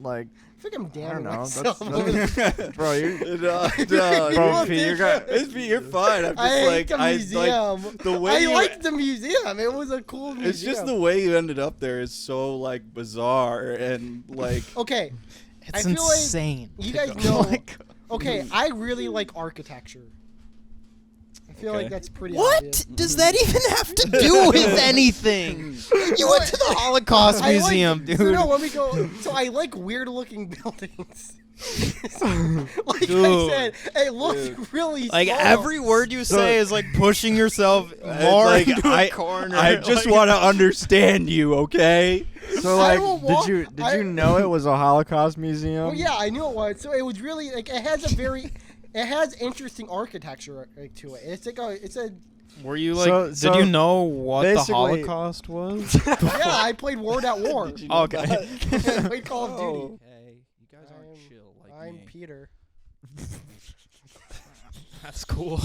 Like, I think I'm I damning don't know. myself. Bro, You're fine. I'm just I like hate the museum. like the way I liked the museum. It was a cool museum. It's just the way you ended up there is so like bizarre and like. Okay, It's I feel insane. like you guys know. Okay, I really like architecture. I feel like that's pretty obvious. What does that even have to do with anything? You went to the Holocaust Museum, dude. So no, let me go. So I like weird-looking buildings. Like Dude. I said, it looks really Like small. every word you say is like pushing yourself more like, into a corner. I just want to understand you, okay? So I like, will walk- did you know it was a Holocaust museum? Well, yeah, I knew it was. So it was really like it has interesting architecture like, to it. It's a Were you like? So did you know what the basically- Holocaust was? yeah. I played World at War. Okay. I played Call of Duty. Hey, you guys aren't chill like I'm me. Peter. That's cool.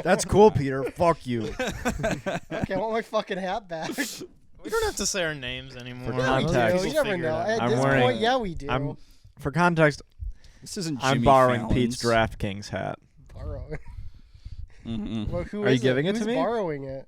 That's cool, Peter. Fuck you. Okay, I want my fucking hat back. We don't have to say our names anymore. For Yeah, we context. do. You never know. At I'm this wearing- point, yeah, we do. For context, This isn't. I'm Jimmy borrowing Fallon's. Pete's DraftKings hat. Borrow. Mm-mm. Well, who Are you is giving it to Who's me? borrowing it?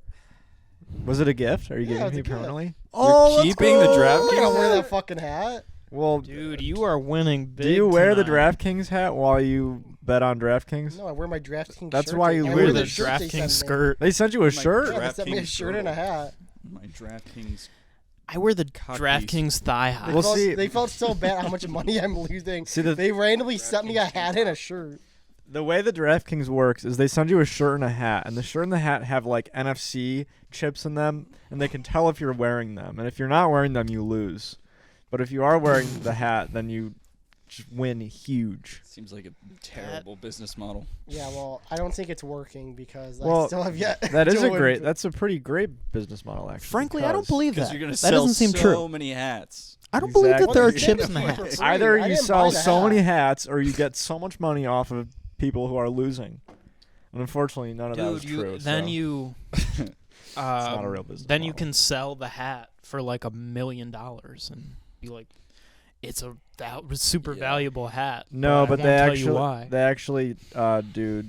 Was it a gift? Are you Yeah, giving it's it a to me gift. permanently? Oh, keeping the I'm DraftKings gonna wear hat? that fucking hat. Well, Dude, you are winning big. do you wear the tonight. DraftKings hat while you bet on DraftKings? No, I wear my DraftKings That's shirt. why you I You wear wear wear the shirt they DraftKings sent me. skirt. They sent you a My shirt? Yeah, they sent me a DraftKings shirt and a hat. My DraftKings. I wear the Cock DraftKings thigh high. They, We'll felt, see. they felt so bad how much money I'm losing. See, the They randomly sent me a hat and a shirt. way the DraftKings works is they send you a shirt and a hat, and the shirt and the hat have like NFC chips in them, and they can tell if you're wearing them. And if you're not wearing them, you lose. But if you are wearing the hat, then you just win huge. Seems like a terrible business model. Yeah, well, I don't think it's working because I Well, still have yet. That is to a win. great. That's a pretty great business model, actually. Frankly, I don't because believe Because that. you're gonna That sell doesn't seem so true. many hats. I don't believe that Exactly. there are Well, they chips did in the it for hats. free. Either I you didn't sell buy the so hat. many hats, or you get so much money off of people who are losing. And unfortunately, none of that was Dude, true. then so you. it's not a real business. Then you model. can sell the hat for like $1 million and be like, it's a super Yeah. valuable hat. No, I but won't they tell you why. actually do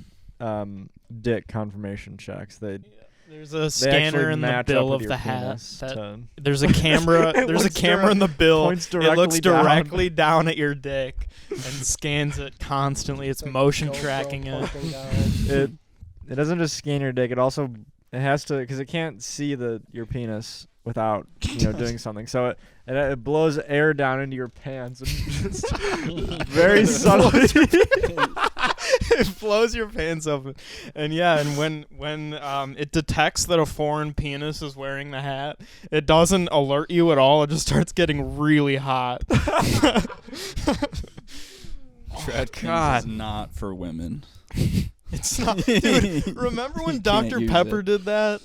dick confirmation checks. There's a They scanner actually in the match bill up of with the your hat. penis That, to- there's a camera. There's a Points camera in the bill. points It looks down. directly down at your dick and scans it constantly. It's Like motion GoPro tracking it. pointing down. It doesn't just scan your dick. It has to, because it can't see your penis without doing something. So it blows air down into your pants and just very subtly. It blows your pants open, and when it detects that a foreign penis is wearing the hat, it doesn't alert you at all. It just starts getting really hot. DraftKings God. is not for women. It's not, dude. Remember when You can't Dr. use Pepper it. did that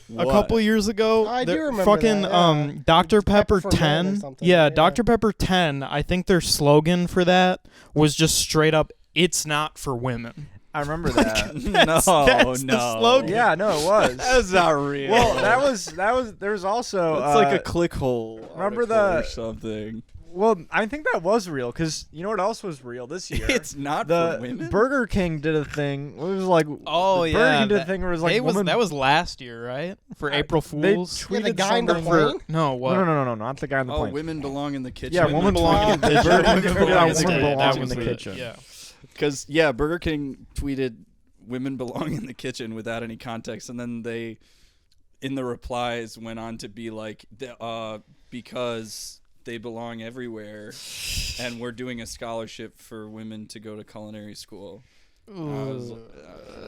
a What? couple years ago? I do The remember fucking that, yeah. Dr. Pepper for Men or 10. something, Yeah, yeah. Dr. Pepper 10. I think their slogan for that was just straight up, "It's not for women." I remember that. That's the slogan. Yeah, no, it was. That's not real. Well, there's also That's like a clickhole. remember article the- or something? well, I think that was real, because you know what else was real this year? It's not the for women. Burger King did a thing. It was like Oh the yeah, Burger King did a that- thing where it was like that was last year, right? For April they Fools. Yeah, the tweeted guy in the something plane? No, what? No, not the guy on the Oh, plane. women belong in the kitchen. Yeah, women belong in the kitchen. Women Burger King belong tweeted out in the women kitchen. belong That in was the it, kitchen. Yeah. Because Burger King tweeted "women belong in the kitchen" without any context, and then they, in the replies, went on to be like, because they belong everywhere, and we're doing a scholarship for women to go to culinary school. I was,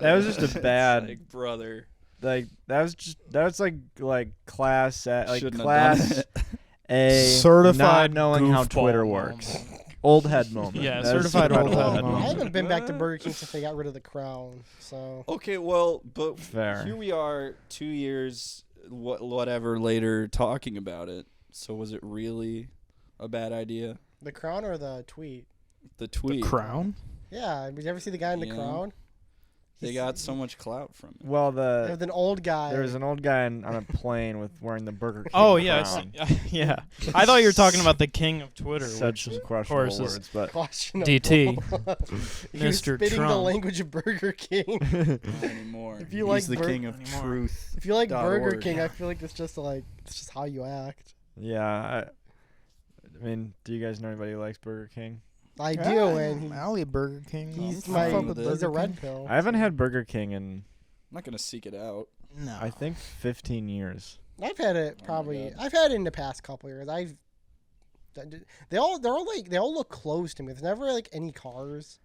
That was just a it's bad- like, brother. Like that was like class Shouldn't have class done it. A Certified not knowing how goofball Twitter moment. works. Old head moment. Yeah, That is certified old Well, head I moment. haven't been back to Burger King since they got rid of the crown. So Okay, well, but Fair. here we are 2 years, whatever, later talking about it. So was it really a bad idea? the crown or the tweet? The tweet. Crown? Yeah, did you ever see the guy in the Yeah. crown? They got so much clout from it. Well, There's an old guy. there was an old guy on a plane with wearing the Burger King. Oh yeah, crown. yeah. I thought you were talking about the king of Twitter, Such which of questionable course is words, but Questionable. DT. He was Mr. spitting the Trump. language of Burger King. Not anymore. If you He's like the Bur- king of Anymore. truth. If you like Burger .org. King, I feel like it's just how you act. yeah. I mean, do you guys know anybody who likes Burger King? I do, and I'll eat Burger King. he's I'm my fine with he's it. a red pill. I haven't had Burger King in I'm not gonna seek it out. No. I think 15 years. I've had it Oh my probably. God. I've had it in the past couple years. They're all they all look closed to me. There's never like any cars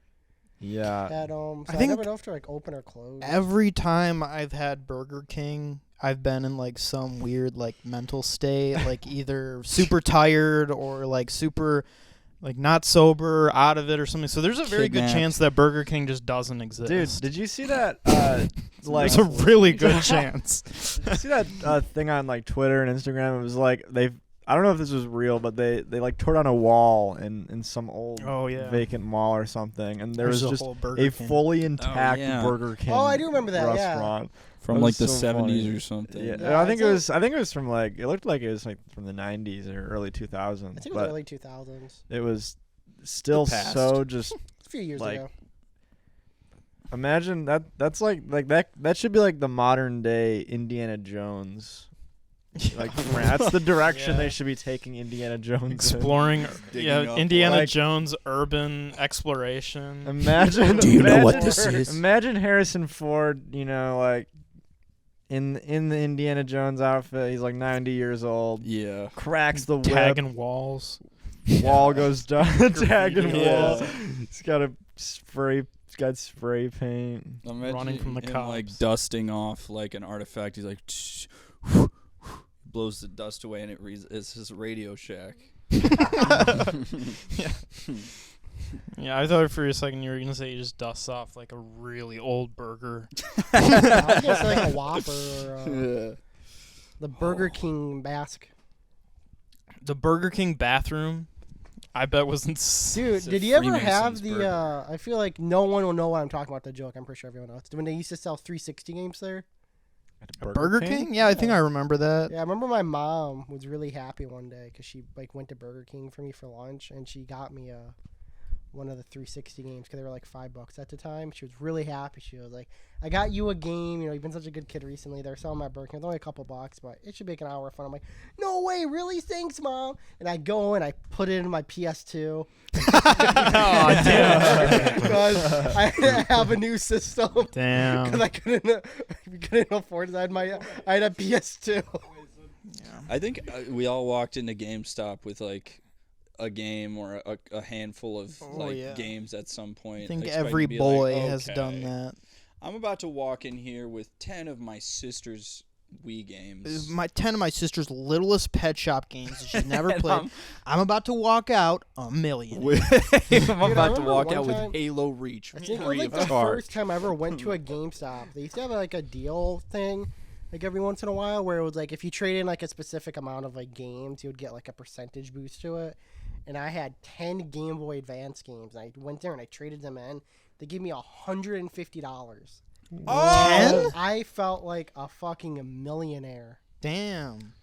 Yeah. at so I think never know if they're like open or closed. Every time I've had Burger King, I've been in like some weird like mental state, like either super tired or like super like not sober, out of it or something. So there's a very good Kidnapped. chance that Burger King just doesn't exist. Dude, did you see that? Like, there's a really good chance. did you see that thing on like Twitter and Instagram? It was like I don't know if this was real, but they like tore down a wall in some old Oh yeah. vacant mall or something, and there There's was a just whole Burger a King. fully intact yeah. Burger King. Oh, I do remember that, yeah. restaurant. From That like was the so 70s funny. or something. Yeah, Yeah, I think it's it was from like it looked like it was like from the 90s or early 2000s. I think it was but early 2000s. it was still The past. so just A few years Like, ago. imagine that's like that should be like the modern day Indiana Jones. Like that's the direction Yeah. they should be taking Indiana Jones in. Exploring, Digging yeah, up Indiana like- Jones urban exploration. Imagine. Do you know what imagine- this is? Imagine Harrison Ford, like in the Indiana Jones outfit. He's like 90 years old. Yeah. Cracks the whip. Tagging walls. Wall goes down. Tagging Yeah. wall. He's got a spray. He's got spray paint. Imagine Running from the him, like cops. dusting off like an artifact. He's like, blows the dust away, and it reads. It's his Radio Shack. Yeah, I thought for a second you were gonna say he just dusts off like a really old burger. I was gonna say like a Whopper or Yeah. the Burger King mask. The Burger King bathroom, I bet was Dude, It's a did you ever Freemason's have the? burger. I feel like no one will know what I'm talking about. The joke. I'm pretty sure everyone knows. When they used to sell 360 games there. Burger King? Yeah, I think I remember that. Yeah, I remember my mom was really happy one day because she like went to Burger King for me for lunch, and she got me one of the 360 games because they were like $5 at the time. She was really happy. She was like, "I got you a game. You've been such a good kid recently." They're selling my Burger King. It's only a couple bucks, but it should make an hour of fun. I'm like, "No way, really? Thanks, mom." And I go and I put it in my PS2 Oh, damn. because I have a new system. Because Damn. I couldn't afford it. I had a PS2. I think we all walked into GameStop with like a game or a handful of yeah. games at some point. I think expecting every to be boy like, has done okay, that. I'm about to walk in here with 10 of my sister's Wii games. 10 of my sister's littlest pet shop games that she's never And played. I'm about to walk out $1 million. I'm Dude, I about to remember walk one out time- with Halo Reach I think it was free like of the charge. first time I ever went to a GameStop. They used to have like a deal thing, like every once in a while, where it was like if you trade in like a specific amount of like games, you would get like a percentage boost to it. And I had 10 Game Boy Advance games, and I went there and I traded them in. They gave me $150. Oh! I felt like a fucking millionaire. Damn.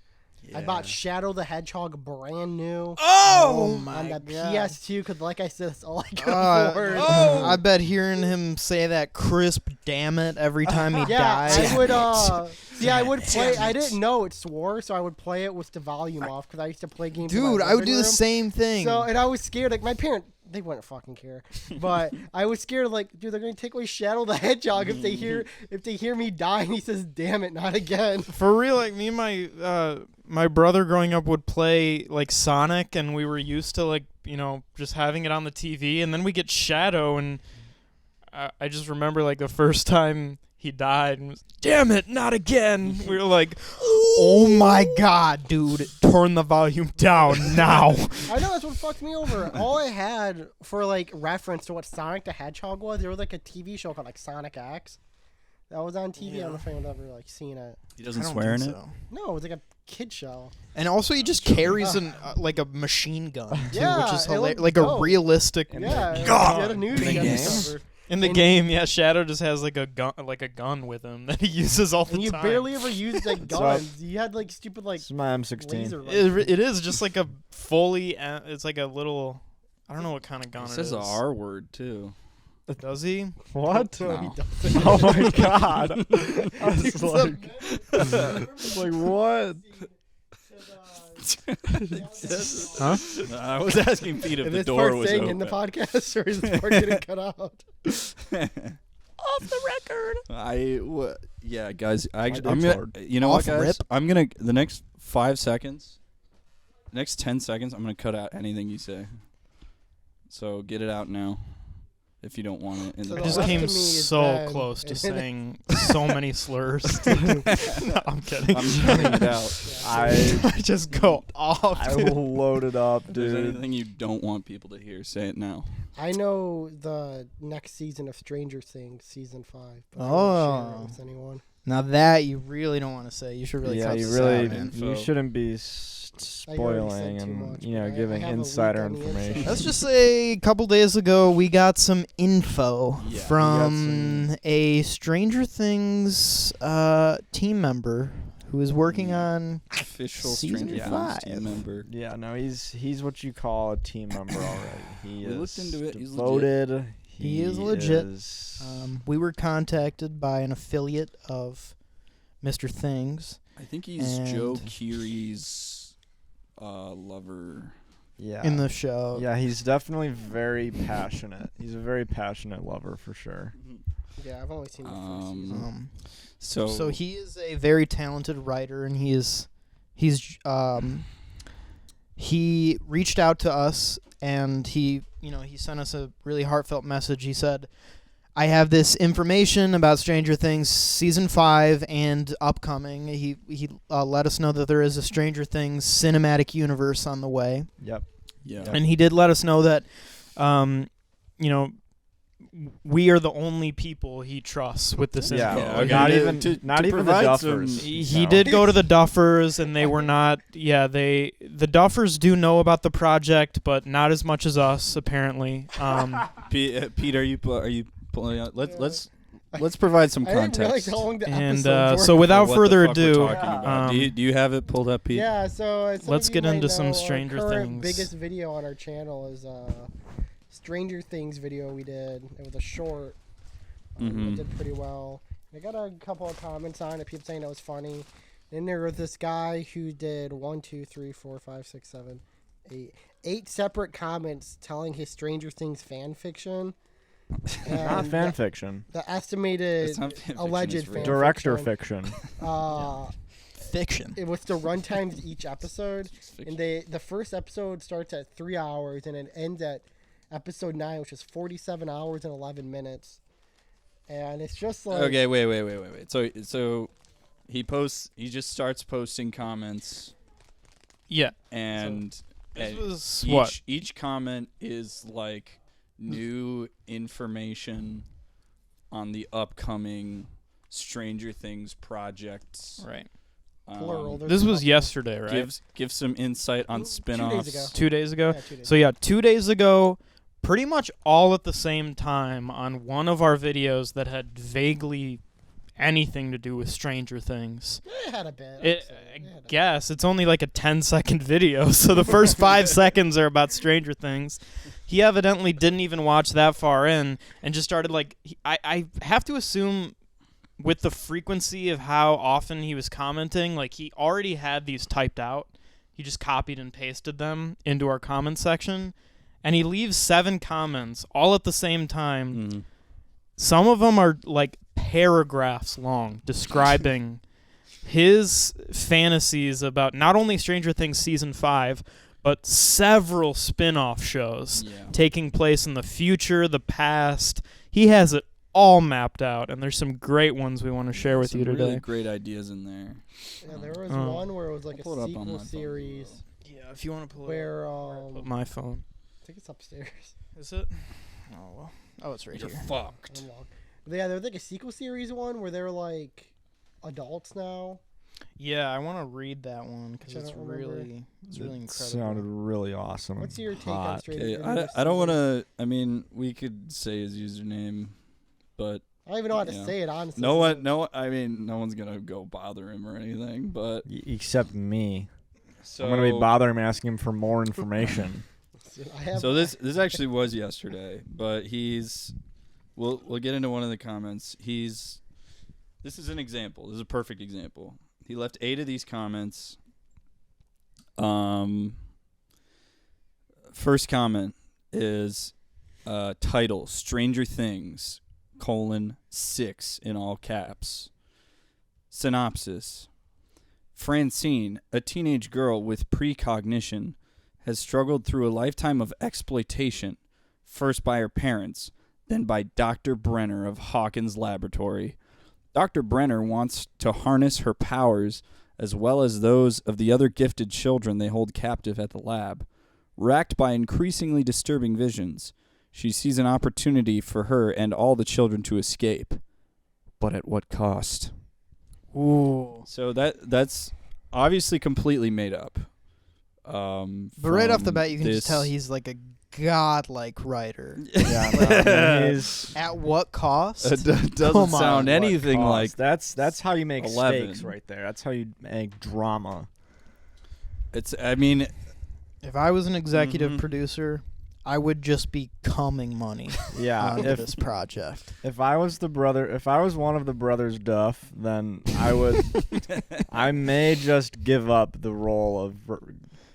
I bought Shadow the Hedgehog brand new Oh on my the god. PS2 because, like I said, that's all I could Uh, afford. I bet hearing him say that crisp "damn it" every time he Yeah, dies. I would. I would play. I didn't know it swore, so I would play it with the volume off because I used to play games. in my Dude, I would living do the room. same thing. So, and I was scared. Like my parents, they wouldn't fucking care. But I was scared. Like, dude, they're gonna take away Shadow the Hedgehog if they hear me die. And he says, "Damn it, not again." For real, like me and my brother growing up would play like Sonic, and we were used to like just having it on the TV, and then we get Shadow, and I just remember like the first time he died, and was, damn it, not again. We were like, oh my god, dude, turn the volume down now. I know that's what fucked me over. All I had for like reference to what Sonic the Hedgehog was, there was like a TV show called like Sonic X. That was on TV. I don't know if anyone's ever like seen it. He I doesn't don't swear in think it. so. No, it was like a kid show. And also, he just carries like a machine gun too, Yeah, which is it looked like a dope. realistic. Yeah, God. he had a news Big gun game. cover. In the And- game, yeah, Shadow just has like a gun with him that he uses all the And you time. barely ever used like up? guns. You had like stupid like This is my M16. laser rifles. It is just like a fully. It's like a little. I don't know what kind of gun It it says is. the R word too. Does he? What? No, he No. doesn't. Oh my god. I was It's like what? Huh? I was asking Pete if Is the this door part was staying open. in the podcast, or is this part getting cut out? Off the record. Yeah, guys. I'm dick's gonna. hard. You know Off what, guys? rip. I'm gonna the next 5 seconds, next 10 seconds. I'm gonna cut out anything you say. So get it out now, if you don't want it. In So the the I just left came of me is so Ben, close to and- saying so many slurs. No, I'm kidding. I'm cutting it out. I I just go off. I dude. loaded up, If there's dude. anything you don't want people to hear, say it now. I know the next season of Stranger Things, season 5. But I won't share Oh. it with anyone. Now that you really don't want to say. You should really Yeah, cut you this really out, man. you Info. shouldn't be I already said spoiling too and much, you know but I giving have a leak insider on the inside. information. Let's just say a couple days ago we got some info Yeah, we got from a Stranger Things team member who is working on. Official Season Stranger Things 5. team member. Yeah, no, he's what you call a team member already. He We is looked into it. He's devoted. He is legit. is- We were contacted by an affiliate of Mr. Things. I think he's Joe And- Keery's lover. yeah. In the show. Yeah, he's definitely very passionate. He's a very passionate lover for sure. Yeah, I've only seen the first season. So He is a very talented writer, and he reached out to us, and he sent us a really heartfelt message. He said, "I have this information about Stranger Things season 5 and upcoming." He let us know that there is a Stranger Things cinematic universe on the way, Yep. yeah. Yep. and he did let us know that, we are the only people he trusts with this Yeah. info. Yeah, okay. Not To- even to not even the provide Duffers. some- He No. did go to the Duffers, and they were not. Yeah, the Duffers do know about the project, but not as much as us, apparently. Pete, are you pulling out? Yeah. Let's provide some I didn't realize context. how long the And episodes were. so, without What the further fuck we're ado, talking about. Do you have it pulled up, Pete? Yeah, so as some Let's of you get might into some know, Stranger our current Things. biggest video on our channel is Stranger Things video we did. It was a short. Mhm. It did pretty well. I got a couple of comments on it. People saying it was funny. Then there was this guy who did 1, 2, 3, 4, 5, 6, 7, 8 separate comments telling his Stranger Things fan fiction. Not And fan fiction. The estimated It's not fan fiction, alleged it's real. fan Director fiction. fiction. Fiction. It was the run times each episode, Fiction. and the first episode starts at 3 hours and it ends at episode 9, which is 47 hours and 11 minutes. And it's just like Okay, wait. So he just starts posting comments, yeah, and this was each, what? each comment is like new information on the upcoming Stranger Things projects. Right. plural. There's This a was couple. yesterday, right? Give some insight on 2 days spin-offs. ago. 2 days ago. Yeah, 2 days. So yeah, 2 days ago, pretty much all at the same time on one of our videos that had vaguely anything to do with Stranger Things. It had a bit. I guess it's only like a 10-second video, so the first 5 seconds are about Stranger Things. He evidently didn't even watch that far in and just started like I have to assume with the frequency of how often he was commenting, like he already had these typed out. He just copied and pasted them into our comment section, and he leaves 7 comments all at the same time. Mhm. Some of them are like paragraphs long describing his fantasies about not only Stranger Things season 5, but several spin-off shows Yeah. taking place in the future, the past. He has it all mapped out, and there's some great ones we want to share with Some you today. Really great ideas in there. Yeah, there was Oh. one where it was like a Pull it up on my sequel phone. series Yeah, if you want to pull where Put my phone. I think it's upstairs. Is it? Oh, well. Oh, it's right You're here. fucked. Yeah, there was like a sequel series one where they're like adults now. Yeah, I want to read that one because Which I it's don't remember. really incredible. Sounded really awesome. What's your take on Hot. Stranger Okay, Things? I don't want to. I mean, we could say his username, but I don't even know how to Yeah. say it honestly. no one. I mean, no one's gonna go bother him or anything. But Except me. so I'm gonna be bothering him, asking him for more information. I have, So this actually was yesterday, but we'll get into one of the comments. This is an example. This is a perfect example. He left 8 of these comments. First comment is title Stranger Things : 6 in all caps. Synopsis: Francine, a teenage girl with precognition, has struggled through a lifetime of exploitation, first by her parents, then by Dr. Brenner of Hawkins Laboratory. Dr. Brenner wants to harness her powers as well as those of the other gifted children they hold captive at the lab. Racked by increasingly disturbing visions, she sees an opportunity for her and all the children to escape. But at what cost? Ooh. So that's obviously completely made up. But right off the from bat, you can just this- tell he's like a godlike writer. Yeah, no, he's At what cost? It doesn't Come on. sound what anything cost. like that's how you make 11. stakes right there. That's how you make drama. it's. I mean, If I was an executive Mhm. producer, I would just be coming money Yeah, onto if this project. if I was one of the brothers Duff, then I would. I may just give up the role of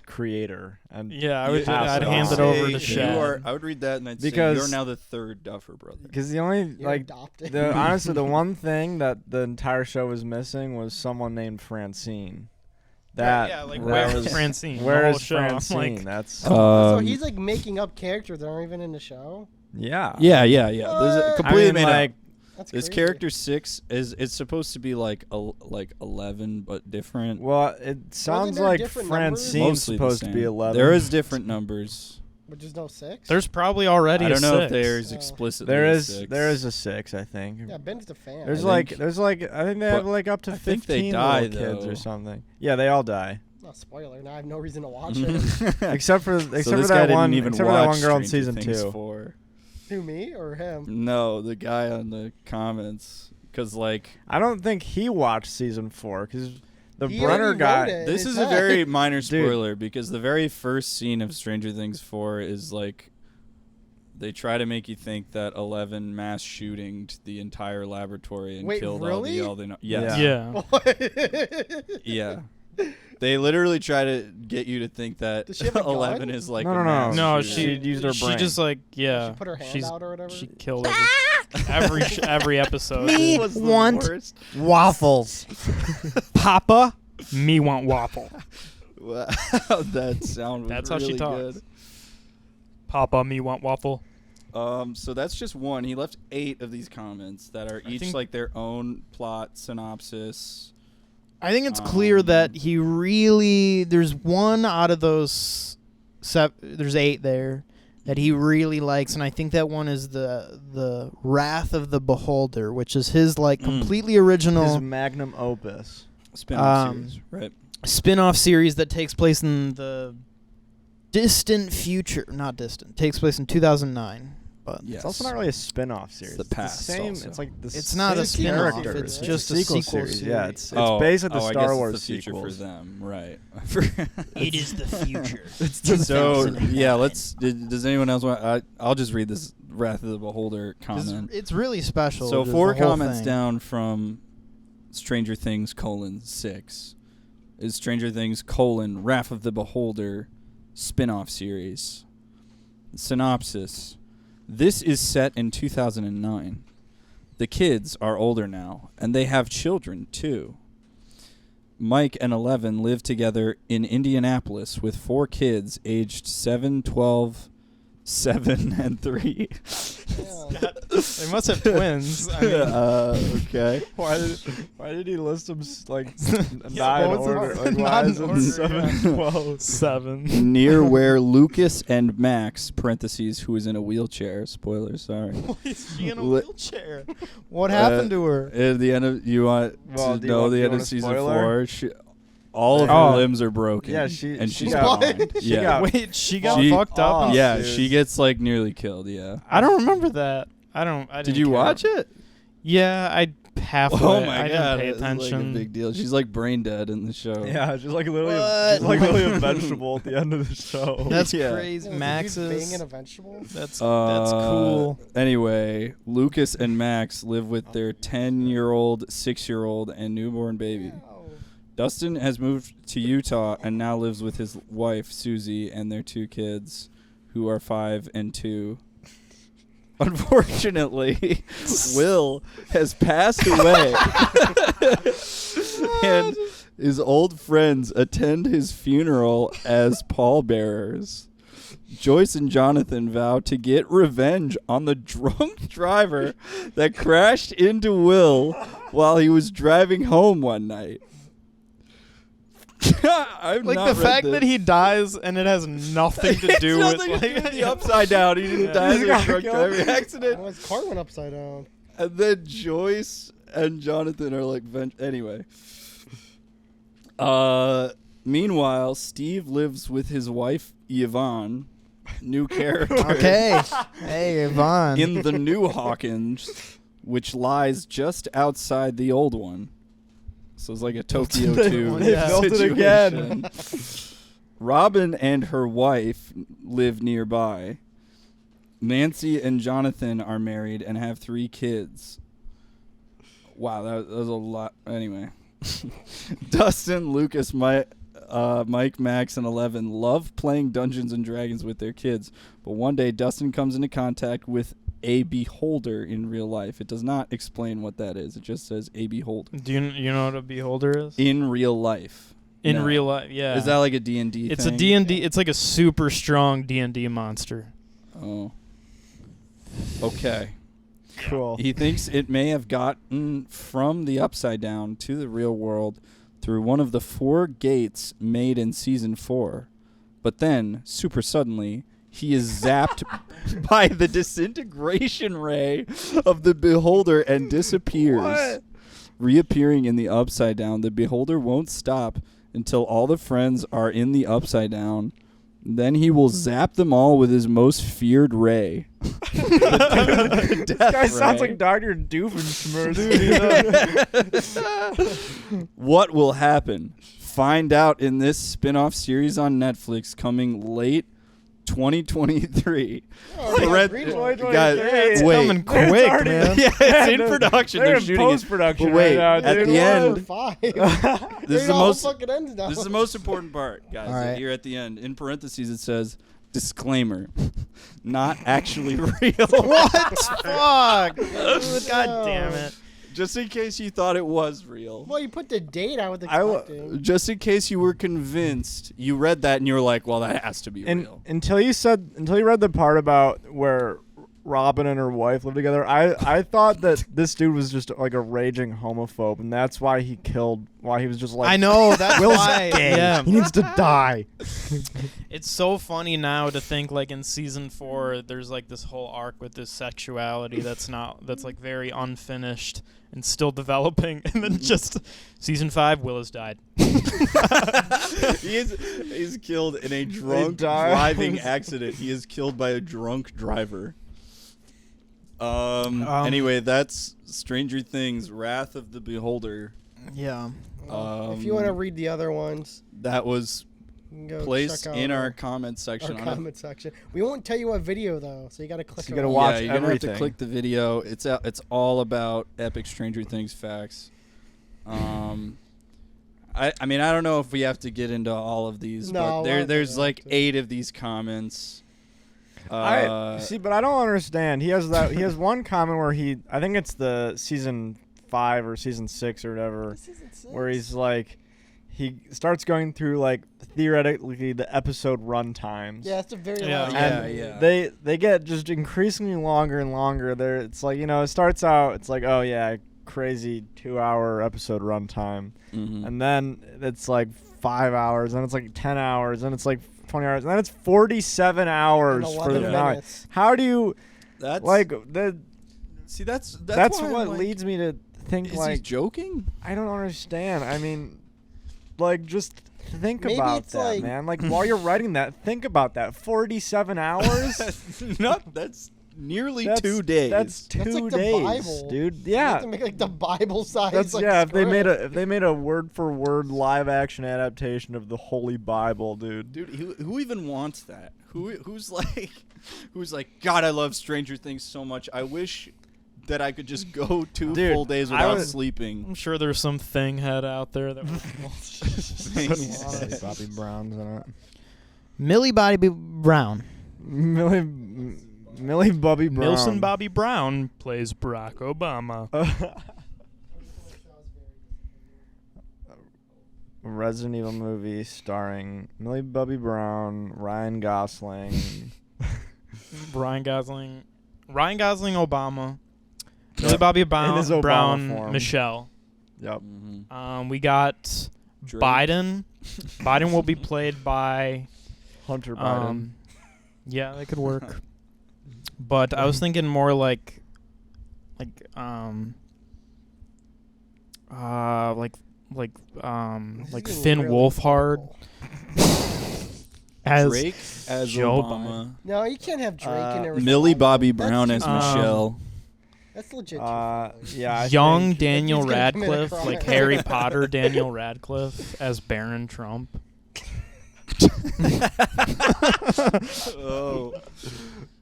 creator and Yeah, I'd hand it over to Shad. I would read that and I'd Because- say you're now the third Duffer brother. because the only you're like adopted. honestly the one thing that the entire show was missing was someone named Francine. That yeah, like that where was is Francine? Where The whole is show, I'm Francine? like- That's So he's like making up characters that aren't even in the show. yeah. Yeah. This is What? completely I mean, made like up. That's This crazy. character 6 it's supposed to be like 11 but different. well, it sounds there like different numbers? Francine's Mostly the supposed to be same. 11. There is different numbers. But there's no 6. There's probably already I a don't know 6. if there's Oh. explicitly there a is 6. there is a 6, I think. Yeah, Ben's the fan. There's I like think- I think they have but like up to I think they 15 die, little kids though. or something. Yeah, they all die. Not spoiler. Now I have no reason to watch it. except for So except for this guy that didn't one even except for that watch one girl in Stranger season Things 2. 4. Who, me or him? No, the guy on the comments. Because, like, I don't think he watched season 4 cuz the He Brenner already guy wrote it. this It's is a not- very minor spoiler because the very first scene of Stranger Things 4 is, like, they try to make you think that 11 mass shootinged the entire laboratory and Wait, killed really? all the yes. Yeah. Yeah. Yeah. They literally try to get you to think that Does she have a 11 gun? is like No, a no, no. mass No, shooting. she used her She brain. just like yeah. She put her hand she's, out or whatever. She killed every episode. Me was the want worst. waffles. Papa, me want waffle. Wow, that sound was That's how really she talks. good. Papa, me want waffle. So that's just one. He left 8 of these comments that are each think- like their own plot synopsis. I think it's clear that Um, he really there's one out of those there's 8 there that he really likes, and I think that one is the Wrath of the Beholder, which is his like completely original his magnum opus. Spin-off series, right? spin-off series that takes place in the distant future. Not distant. Takes place in 2009. But Yes. It's also not really a spin-off series. the It's past same. also. It's like the It's not a same spin-off, characters. it's just a sequel sequel series. Yeah, series. it's based at the I Star guess Wars it's the future sequels. for them, right? it is the future. So 2009. yeah, does anyone else want? I'll just read this Wrath of the Beholder comment. It's really special. So the 4 whole comments thing. down from Stranger Things : 6 is Stranger Things : Wrath of the Beholder spin-off series. Synopsis: This is set in 2009. The kids are older now, and they have children too. Mike and 11 live together in Indianapolis with 4 kids aged 7, 12, 7, and 3. Yeah. They must have twins. I mean, Okay. Why did he list them like Yeah, nine what was it? order? Like, Not why in is it order, 7, yeah. 12? 7. Near where Lucas and Max (parentheses) who is in a wheelchair. Spoilers. Sorry. Why is she in a Li- wheelchair? What happened to her? At the end of you want Well, to do you know want- the you end want of a season spoiler? 4. All of Oh. her limbs are broken. Yeah, and she she's got- blind. she Yeah. got- Wait, she got She- fucked up. Oh, Yeah, dude. she gets like nearly killed. Yeah. I don't remember that. I didn't Did you care. watch it? Yeah, I halfway. Oh my I god, didn't pay it's like attention. a big deal. She's like brain dead in the show. Yeah, just like literally, What? just like literally a vegetable at the end of the show. That's Yeah. crazy. Yeah, Max dude is. banging a vegetable. That's Uh, cool. Anyway, Lucas and Max live with their 10-year-old, 6-year-old, and newborn baby. Wow. Dustin has moved to Utah and now lives with his wife, Susie, and their 2 kids, who are 5 and 2. Unfortunately, Will has passed away, and his old friends attend his funeral as pallbearers. Joyce and Jonathan vow to get revenge on the drunk driver that crashed into Will while he was driving home one night. I've Like not the read fact this. that he dies and it has nothing to do with Nothing to do like with the upside down. He didn't Yeah. die in a Got drunk killed. driving accident. Oh, his car went upside down. And then Joyce and Jonathan are like, anyway. Meanwhile, Steve lives with his wife Yvonne, new character, Okay. Hey, Yvonne. in the new Hawkins, which lies just outside the old one. So it's like a Tokyo They 2 built it again. situation. Robin and her wife live nearby. Nancy and Jonathan are married and have 3 kids. Wow, that was a lot. Anyway. Dustin, Lucas, Mike, Max, and 11 love playing Dungeons and Dragons with their kids. But one day, Dustin comes into contact with a beholder in real life. It does not explain what that is. It just says a beholder. Do you know what a beholder is? In real life. In No. real life, yeah. Is that like a D&D It's thing? a D&D. It's like a super strong D&D monster. Oh. Okay. Cool. He thinks it may have gotten from the Upside Down to the real world through one of the 4 gates made in Season 4. But then, super suddenly, he is zapped by the disintegration ray of the Beholder and disappears. What? Reappearing in the Upside Down, the Beholder won't stop until all the friends are in the Upside Down. Then he will zap them all with his most feared ray. The This death guy sounds ray. like Dr. Doofenshmirtz. What will happen? Find out in this spin-off series on Netflix coming late 2023. Oh, yeah, Red- green Guys, light. It's wait. coming quick, already- man. Yeah, it's in production. They're They're in shooting it. post-production But wait, right now, at dude. the end, 5. this is It the all most. fucking ends now. This is the most important part, guys. All right. Here at the end, in parentheses, it says, "Disclaimer: not actually real." What? Fuck. God damn it. Just in case you thought it was real. Well, you put the date I was I expecting. just in case you were convinced, you read that and you were like, "Well, that has to be And real." until you read the part about where Robin and her wife live together, I thought that this dude was just like a raging homophobe, and that's why he was just like, I know. That's Will's why. gay. Yeah. He needs to die. It's so funny now to think like in season 4 there's like this whole arc with this sexuality that's like very unfinished and still developing, and then just season 5 Will has died. He's killed in a drunk died. driving accident. He is killed by a drunk driver. Anyway, that's Stranger Things: Wrath of the Beholder. Yeah. If you want to read the other ones, That was you can go placed check out in our comment section. our on it. comment section. We won't tell you what video though, so you got to click. So you gotta around. watch yeah, you're gonna have to everything. click the video. It's all about epic Stranger Things facts. I mean I don't know if we have to get into all of these, No, but I don't there's think like we have to. 8 of these comments. I see, but I don't understand. He has one comment where I think it's the season 5 or season 6 or whatever, Season 6. where he's like, he starts going through like theoretically the episode run times. Yeah, it's a very Yeah, long yeah, movie. yeah. They get just increasingly longer and longer. There, it's like, you know, it starts out, it's like, oh yeah, crazy 2-hour episode runtime, Mhm. and then it's like 5 hours, and it's like 10 hours, and it's like 20 hours, and then it's 47 hours And for the 11 finale. minutes. How do you That's like the? see. That's That's why I'm what like, leads me to think Is he like joking? I don't understand. I mean, like just think Maybe about it's that, like- man. Like while you're writing that, think about that. 47 hours. That's nearly That's- 2 days. That's That's 2 like the days, Bible. dude. You Yeah. have to make like the Bible size. That's like, yeah. If script. they made a word for word live action adaptation of the Holy Bible, dude. Dude, who even wants that? Who's like, God, I love Stranger Things so much. I wish that I could just go 2 Dude, full days I without was- sleeping. I'm sure there's some thing head out there that Thanks. Bobby Brown's in it. Millie Bobby Brown. Millie Bobby Brown. Milson Bobby Brown plays Barack Obama. A Resident Evil movie starring Millie Bobby Brown, Ryan Gosling. Ryan Gosling, Obama, Millie Bobby In his Obama Brown, form. Michelle. Yep. Mhm. We got Drake. Biden. Biden will be played by. Hunter Biden. Yeah, that could work. But I was thinking more like This This is Finn really Wolfhard difficult. as Drake as Joe Obama. No, you can't have Drake in there. with Millie Obama. Bobby That's Brown too as far. Michelle. That's legit. Too Yeah. far. I young think- Daniel He's gonna commit a Radcliffe, crime. like Harry Potter Daniel Radcliffe as Baron Trump. Oh,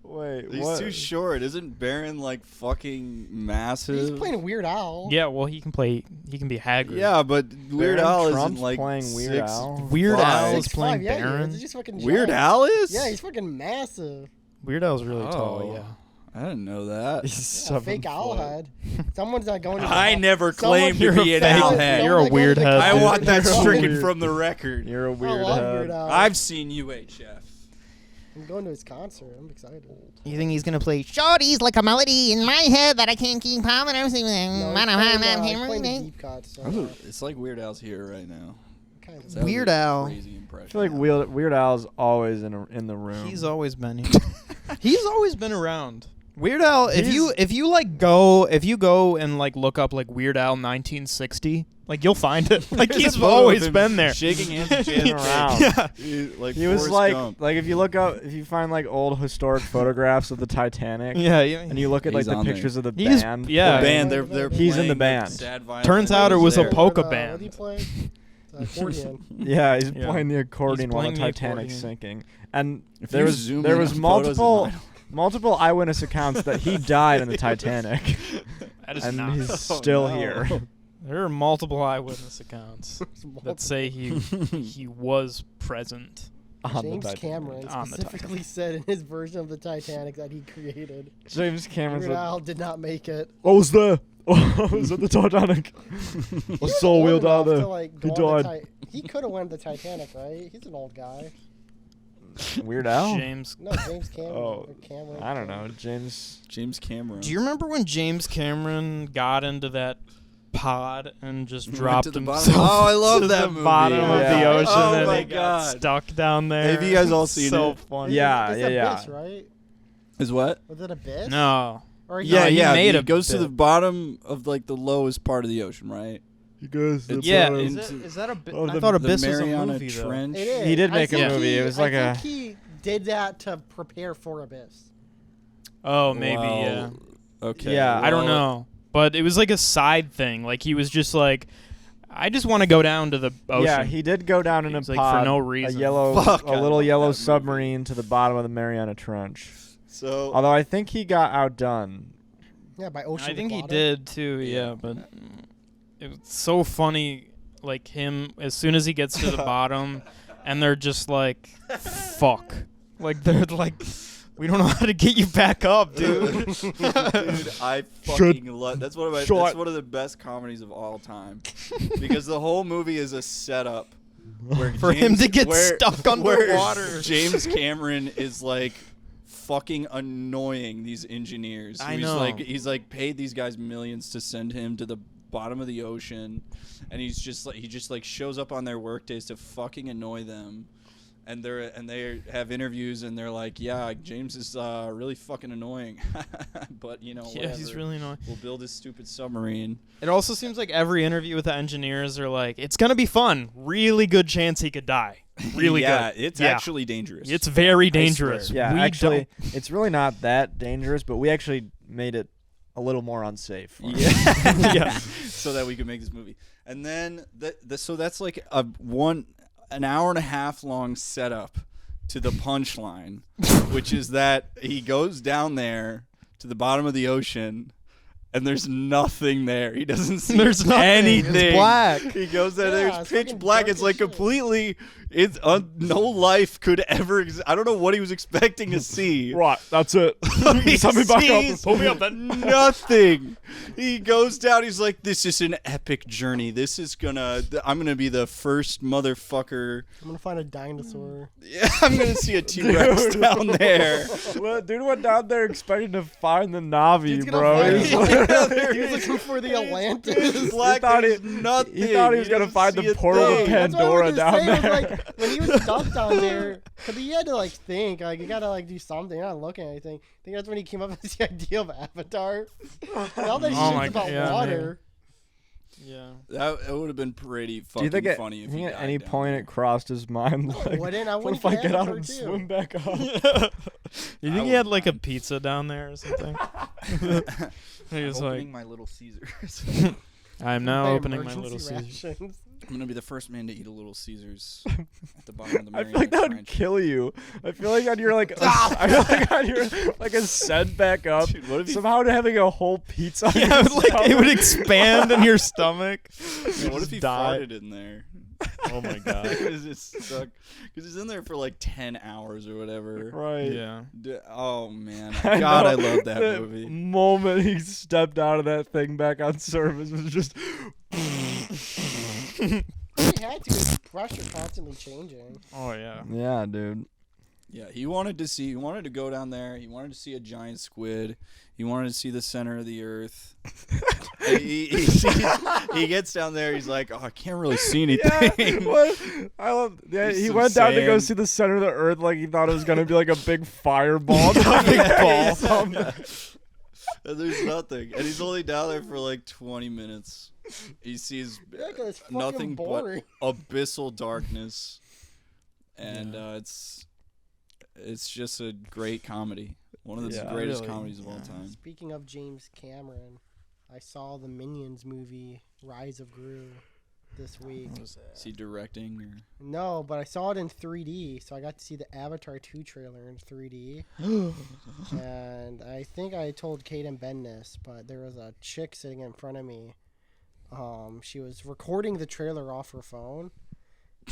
Wait, he's what? too short. Isn't Baron like fucking massive? He's playing Weird Al. Yeah, well, he can be Hagrid. Yeah, but Weird Baron Al Trump's isn't like playing Weird 6'5". Al. Weird Al is 6'5", playing yeah, he is. Baron. He's just fucking Weird giant. Al is? Yeah, he's fucking massive. Weird Al's really tall. Oh. Yeah. I didn't know that. He's Yeah, 7 fake owl foot. head. Someone's not going to. I never Someone- claimed to You're be a an fake- owl head. You're a weird head, I dude. want that You're a stricken weird- from the record. You're a I weird love head. Weird Al. I've seen UHF. I'm going to his concert. I'm excited. You think he's gonna play "Shorties Like a Melody in My Head That I Can't Keep Out"? No, he's playing the deep cuts. So, It's like Weird Al's here right now. kind of. That was Weird a Al. Crazy impression. I feel like Weird Al's always in the room. He's always been here. He's always been around. Weird Al, if you go and like look up like Weird Al 1960, like you'll find it. Like There's a he's photo of always him been there. shaking hands with Been Janet around. Yeah. He was Forrest like Gump. if you find like old historic photographs of the Titanic, Yeah, and you look at like He's the on there. pictures of the He's- band. yeah. The band, they're He's in the playing band. Sad Violence. Turns out it was a There. polka What band. do you play? Accordion. Yeah, he's Yeah. playing the accordion He's while playing the the Titanic's accordion. sinking. And If there you was zoom there in was on photos of multiple eyewitness accounts that he died in the Titanic, That is and not. he's still no. here. There are multiple eyewitness accounts that say he was present. On the James Titanic. Cameron On the specifically said in his version of the Titanic that he created. James Cameron Weird said, Al did not make it. "I was there. I was at the Titanic. He I was saw old Weird Al enough to, there. like, He go on the died." He could have won the Titanic, right? He's an old guy. Weird Al? James. No, James Cameron. Oh, or Cameron. I don't know. James Cameron. Do you remember when James Cameron got into that pod and just Went dropped to the himself bottom? Oh, I love to that the movie. bottom of the Yeah. ocean Oh and my he got God. stuck down there? Have you guys all seen so it? funny. Yeah, It's yeah, Abyss, right? Is what? Was it Abyss? No. Or Yeah, he yeah. made He a goes to bit. the bottom of like the lowest part of the ocean, right? He goes. It's Yeah, uh, is that a bit? Oh, I the- thought The Abyss was a Mariana movie though. Trench. It is. He did I make a think movie. It was like I a- think he did that to prepare for Abyss. Oh, maybe Well, yeah. Okay. Yeah, I don't well, know, but it was like a side thing. Like he was just like, I just want to go down to the ocean. Yeah, he did go down in He a was like, pod, for no reason. Fuck, I a little love yellow that movie. submarine to the bottom of the Mariana Trench. So Although I think he got outdone. Yeah, by Ocean. I think he Aquatic. did too. Yeah, but it was so funny. Like him, as soon as he gets to the bottom, and they're just like, "Fuck!" Like they're like, We don't know how to get you back up, dude. Dude, I fucking love. That's one of my. Shut- That's one of the best comedies of all time, because the whole movie is a setup where For him to get where- stuck where underwater. James Cameron is like fucking annoying these engineers. I He's know. like he's like paid these guys millions to send him to the bottom of the ocean, and he just like shows up on their work days to fucking annoy them. And they have interviews, and they're like, "Yeah, James is really fucking annoying, but you know, Yeah, he's whatever. really annoying. We'll build his stupid submarine." It also seems like every interview with the engineers are like, it's going to be fun. Really good chance he could die. Really yeah, good. it's Yeah. actually dangerous. It's very I swear. dangerous. Yeah, We actually, don't- it's really not that dangerous, but we actually made it a little more unsafe. for him. yeah, Yeah. so that we could make this movie. And then so that's like an hour and a half long setup to the punchline, which is that he goes down there to the bottom of the ocean, and there's nothing there. He doesn't see There's nothing. anything. It's black. He goes there. Yeah, There's it's pitch fucking black. dark It's as like shit. completely. It's no life could ever. I don't know what he was expecting to see. Right, that's it. He Set me back up. sees Pull me up then. nothing. He goes down. He's like, "This is an epic journey. This is I'm gonna be the first motherfucker. I'm gonna find a dinosaur. Yeah, I'm gonna see a T-Rex Dude. down there." Well, dude went down there expecting to find the Navi, Dude's gonna bro. find He's the- like- He was looking for the Atlantis. It's black. thought There's he- nothing. he thought he was gonna doesn't find see the a portal to thing. That's what I Pandora was down saying, was, there. like, when he was stuck down there, because he had to like think, like you gotta like do something. You're not looking at anything. I think that's when he came up with the idea of Avatar. And all that Oh shit's my about God, water. Yeah. That would have been pretty Do fucking you think funny at, if he at died any down point there. it crossed his mind, like, What what if if I get out Avatar and too? swim back up? You think I he had wouldn't like a mind. pizza down there or something? He was Opening like, my Little Caesars. I'm now By opening my emergency little Caesar. rations. I'm gonna be the first man to eat a Little Caesars at the bottom of the I Mariana feel like that would Trench. kill you. I feel like on your I feel like on your like ascent back up, Dude, what if he somehow having a whole pizza. on Yeah, your it would, like it would stomach. expand in your stomach. Dude, what if he die. farted in there? Oh my god. It was just stuck because he's in there for like 10 hours or whatever. Right. Yeah. Oh man, I God, know. I love that The movie. moment he stepped out of that thing back on surface was just. He had to. His pressure constantly changing. Oh yeah. Yeah, dude. Yeah, he wanted to go down there. He wanted to see a giant squid. He wanted to see the center of the earth. he gets down there. He's like, oh, I can't really see anything. Yeah, what? I love. Yeah, There's he some went down to go sand. see the center of the earth like he thought it was gonna be like a big fireball. Yeah. Something. And there's nothing, and he's only down there for like 20 minutes. He sees Yeah, 'cause it's fucking nothing boring. but abyssal darkness, and it's just a great comedy. One of the Yeah, greatest really. comedies of all time. Speaking of James Cameron, I saw the Minions movie Rise of Gru this week. Is he directing? Or? No, but I saw it in 3D, so I got to see the Avatar 2 trailer in 3D. And I think I told Kate and Ben this, but there was a chick sitting in front of me. She was recording the trailer off her phone,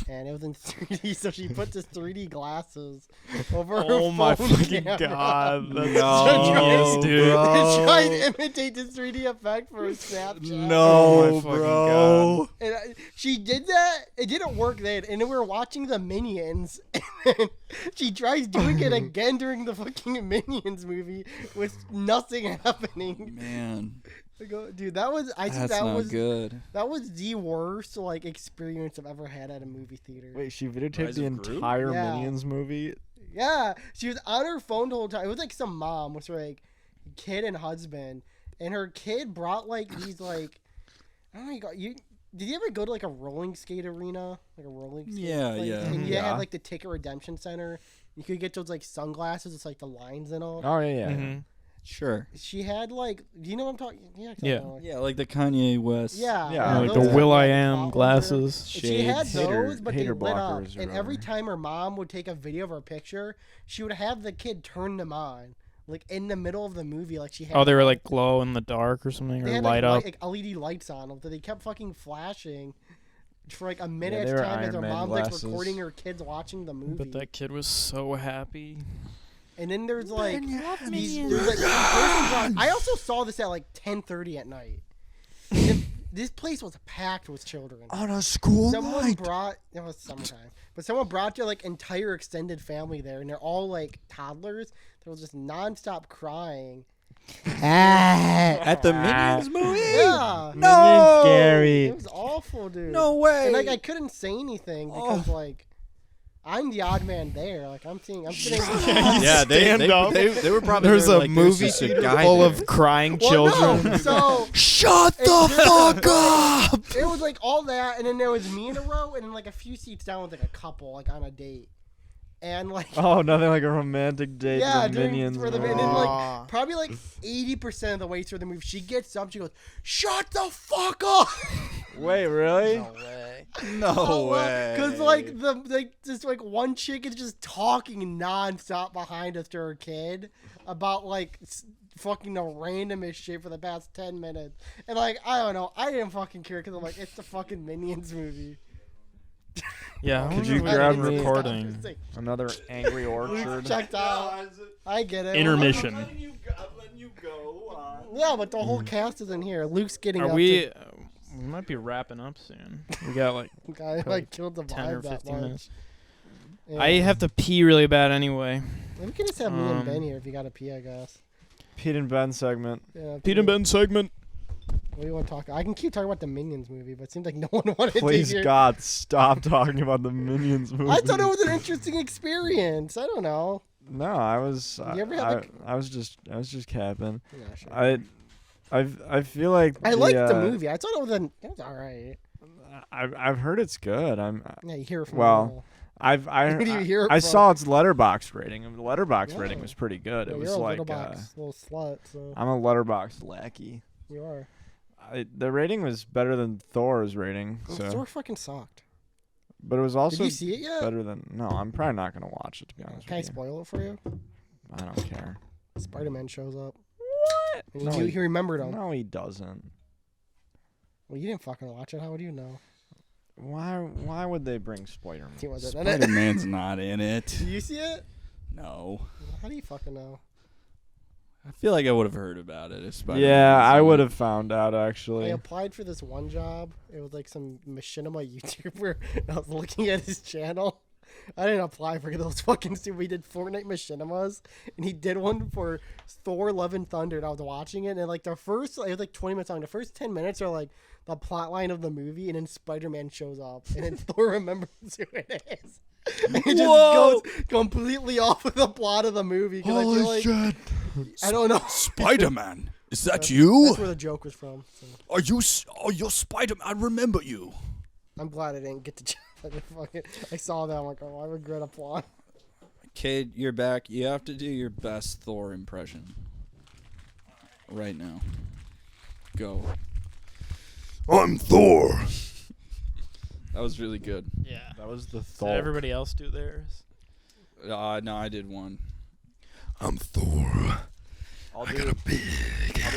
and it was in 3D, so she put this 3D glasses over her Oh my phone fucking camera. god. That's No, genius, dude. bro. To try and imitate this 3D effect for a Snapchat. Oh my No, fucking bro. And she did that. It didn't work then. And then we were watching the Minions. And then she tries doing it again during the fucking Minions movie with nothing happening. Man, I go, dude, that was. I think that's that not was good. that was the worst like experience I've ever had at a movie theater. Wait, she videotaped Rise the of Gru? entire Yeah. Minions movie. Yeah, she was on her phone the whole time. It was like some mom with her like kid and husband, and her kid brought like these like I don't know. Did you ever go to like a rolling skate arena, like a rolling skate? Yeah, place? yeah. And you Yeah. had like the Ticket Redemption Center. You could get those like sunglasses. It's like the lines and all. Oh yeah, yeah. Mhm. Sure. She had like, do you know what I'm talking? Yeah. 'cause I Yeah. know. Yeah, like the Kanye West. Yeah. Yeah, Like those the had, Will I like, Am problems glasses. there. She had Shades. those, but they Hater lit up. blockers or And every whatever. time her mom would take a video of her picture, she would have the kid turn them on, like in the middle of the movie, like she had. Oh, they were like glow in the dark or something, they or had light up. like LED lights on them that they kept fucking flashing for like a minute they at a were time as Iron her Man mom's glasses. like recording her kids watching the movie. But that kid was so happy. And then there's like these. Minions. There's like some person brought- I also saw this at like 10:30 at night. And this place was packed with children. On a school Someone brought. It was summertime, but someone brought their like entire extended family there, and they're all like toddlers. They were just nonstop crying. At the Minions movie? Yeah. No, It scary. was awful, dude. No way. And like I couldn't say anything because like I'm the odd man there. Like I'm sitting. Yeah, Stand up. they were probably There's there, a like, movie just a theater guy full there. of crying Well, children. no, so Shut the fuck up! it was like all that, and then there was me in a row, and then like a few seats down with like a couple, like on a date, and like Oh, nothing like a romantic date yeah, with during Minions. for the movie. and then Aw. like probably like 80% of the way through the movie, she gets up, she goes, "Shut the fuck up!" Wait, really? No way. No way. Because like just like one chick is just talking nonstop behind us to her kid about like fucking the randomest shit for the past 10 minutes, and like I don't know, I didn't fucking care because I'm like it's the fucking Minions movie. Yeah, I Could wonder you if we can grab get me- recording? Another Angry Orchard. Checked out. I get it. Intermission. I'm letting you go. Yeah, but the whole cast is in here. Luke's getting Are up we? We might be wrapping up soon. We got like to guy like killed the 10 or vibe that 15 much. minutes. Yeah. I have to pee really bad anyway. We can just have me and um, Ben here if you got to pee, I guess. Pete and Ben segment. Yeah, Pete and Ben segment. What do you want to talk? I can keep talking about the Minions movie, but it seems like no one wanted Please, to hear. God, stop talking about the Minions movie. I thought it was an interesting experience. I don't know. No, I was. You ever had I was just capping. Yeah, sure. I feel like I liked the movie. I thought it was all right. I've heard it's good. Yeah, you hear it from Well, people. Where do you hear it I from? saw its letterbox rating, and the letterbox Yeah. rating was pretty good. Yeah, It you're was a like little box, little slut. So I'm a letterbox lackey. you are. The rating was better than Thor's rating, so Thor fucking sucked. but it was Did also you see it yet? better than. No, I'm probably not gonna watch it, to be honest Can I with you. spoil it for you? I don't care. Spider-Man shows up. What? And No, he remembered him. No, he doesn't. Well, you didn't fucking watch it. How would you know? Why would they bring Spider-Man? He wasn't in it. Spider-Man's not in it. Did you see it? No. How do you fucking know? I feel like I would have heard about it if Spider-Man Yeah, was I in would it. have found out I actually. applied for this one job. It was like some machinima YouTuber. And I was looking at his channel. I didn't apply for those fucking stupid. We did Fortnite machinimas, and he did one for Thor: Love and Thunder. And I was watching it, and like it was like 20 minutes long. The first 10 minutes are like the plot line of the movie, and then Spider-Man shows up, and then Thor remembers who it is. And it just Whoa! goes completely off of the plot of the movie. 'Cause I feel like, shit! I don't know. Spider-Man, is that That's you? where the joke was from. So. Are you? You're Spider-Man. I remember you. I'm glad I didn't get the job. I saw that. I'm like, oh, I regret applying. Kid, you're back. You have to do your best Thor impression. Right now. Go. I'm Thor. That was really good. Yeah. That was the Did Thor. everybody else do theirs? No, I did one. I'm Thor. I'll do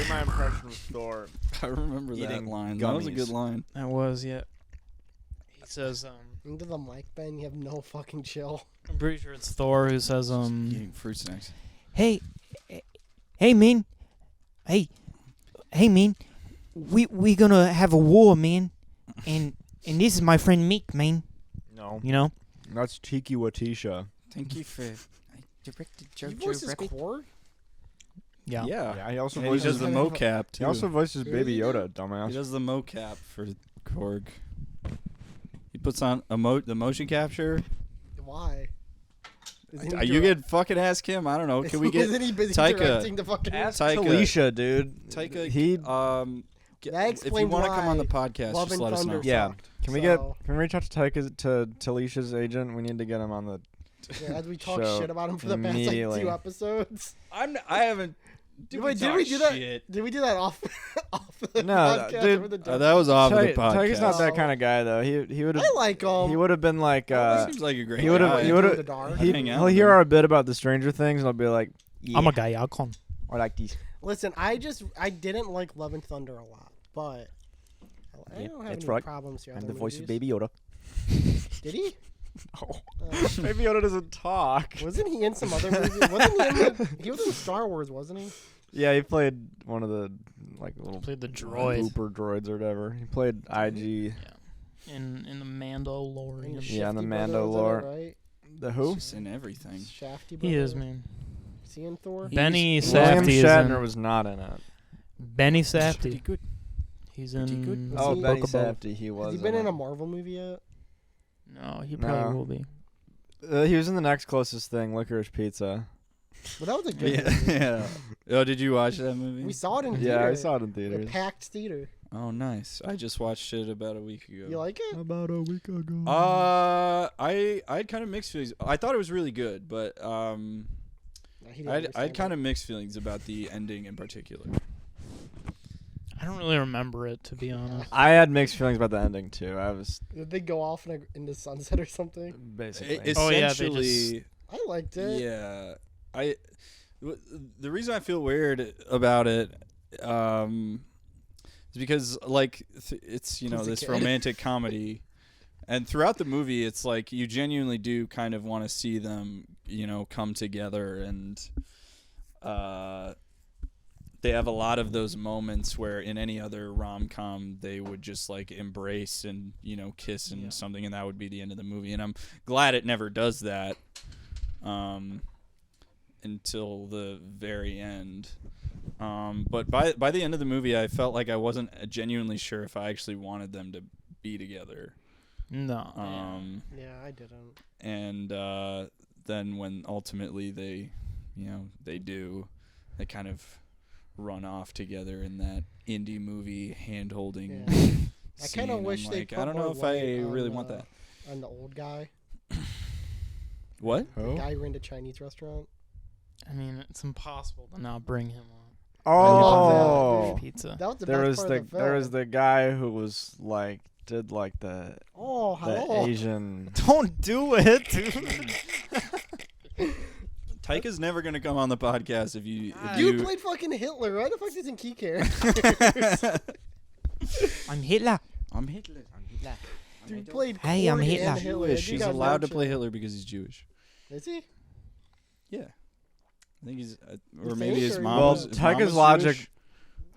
my impression of Thor. I remember that Eating line. That was a gummies. good line. That was, yeah. He says, Into the mic, Ben. You have no fucking chill. I'm pretty sure it's Thor who says, Eating fruit snacks. Hey, man. Hey, man. We gonna have a war, man. And this is my friend Meek, man. No, You know. that's Tiki Watisha. Thank you for directed You voices Korg? Yeah. Yeah. Yeah, he also And he voices does the mocap too. He also voices Who Baby does he Yoda, dumbass. He does the mocap for Korg. He puts on the motion capture. Why? Isn't he You direct- could fucking ask him. I don't know. Can we get Isn't he busy Taika? directing the fucking? Taika? Talisha, dude. Taika, He. That if you explains want to come on the why podcast, Love just and let us know. Thunder Yeah. sucked. Can we So, reach out to Talisha's agent? We need to get him on the. yeah, as we talk show shit about him for the past like immediately. 2 episodes? I haven't. Wait, did we do that? Did we do that off the No, podcast? dude, or the That was off of the Taiga's not podcast. that kind of guy though. He would I have. like him. He would have been like. Seems like a great he would've- guy. he would've- In the dark. Hang out He'll with hear him. our bit about the Stranger Things and he'll be like, yeah, I'm a guy. I'll come. I like these. Listen, I didn't like Love and Thunder a lot, but I Yeah, don't have that's any right. problems here. I'm other the voice of movies. Baby Yoda. Did he? Baby Yoda doesn't talk. Wasn't he in some other movie? He was in Star Wars, wasn't he? Yeah, he played one of the little Played the droid. Booper droids or whatever. He played IG. In the Mandalorian. Yeah, in the Shifty Mando Brothers, lore. right? The who? Just in everything. Shafty He is, brother. man. Is he in Thor? Benny William Safdie is Shatner in. was not in it. Benny Pretty Safdie. good. He's Pretty in. good. Was Oh, he- Benny Book of Boba. Safdie. He was. Has he been in it. a Marvel movie yet? No, he No. probably will be. He was in the next closest thing, Licorice Pizza. Well, that was a good Yeah. movie. Yeah. Oh, did you watch that movie? We saw it in theater. Yeah, I saw it in A theaters. packed theater. Oh, nice. I just watched it about a week ago. You like it? About a week ago. I had kind of mixed feelings. I thought it was really good, but No, he didn't I had understand kind it. of mixed feelings about the ending in particular. I don't really remember it, to be honest. I had mixed feelings about the ending too. I was Did they go off in the sunset or something? basically. Oh, yeah, they Essentially, I liked it. yeah. The reason I feel weird about it is because it's He's a this kid. romantic comedy, and throughout the movie it's like you genuinely do kind of want to see them come together, and they have a lot of those moments where in any other rom-com they would just embrace and kiss and something, and that would be the end of the movie, and I'm glad it never does that until the very end. But by the end of the movie I felt like I wasn't genuinely sure if I actually wanted them to be together. No. Yeah, I didn't. And then when ultimately they do, they kind of run off together in that indie movie hand-holding Yeah. I scene. kind of I'm wish they like, put I don't know more if I light on really want that. On the old guy. What? Who? The guy who ran the Chinese restaurant. I mean, it's impossible to not bring him up. Oh, Pizza. That was the there best was part the of the film. there was the guy who was did the Oh, hello. Asian. Don't do it, dude. Tyka's never gonna come on the podcast if you. You played fucking Hitler. Why the fuck doesn't he care? I'm Hitler. I'm Hitler. Dude, he played Hey, I'm Korg Hitler. and Hitler. Jewish. That dude He's got allowed to no play shit. Hitler because he's Jewish. Is he? Yeah, I think he's, or You maybe think, his or mom. Well, is, his mom Tyka's is logic. Jewish.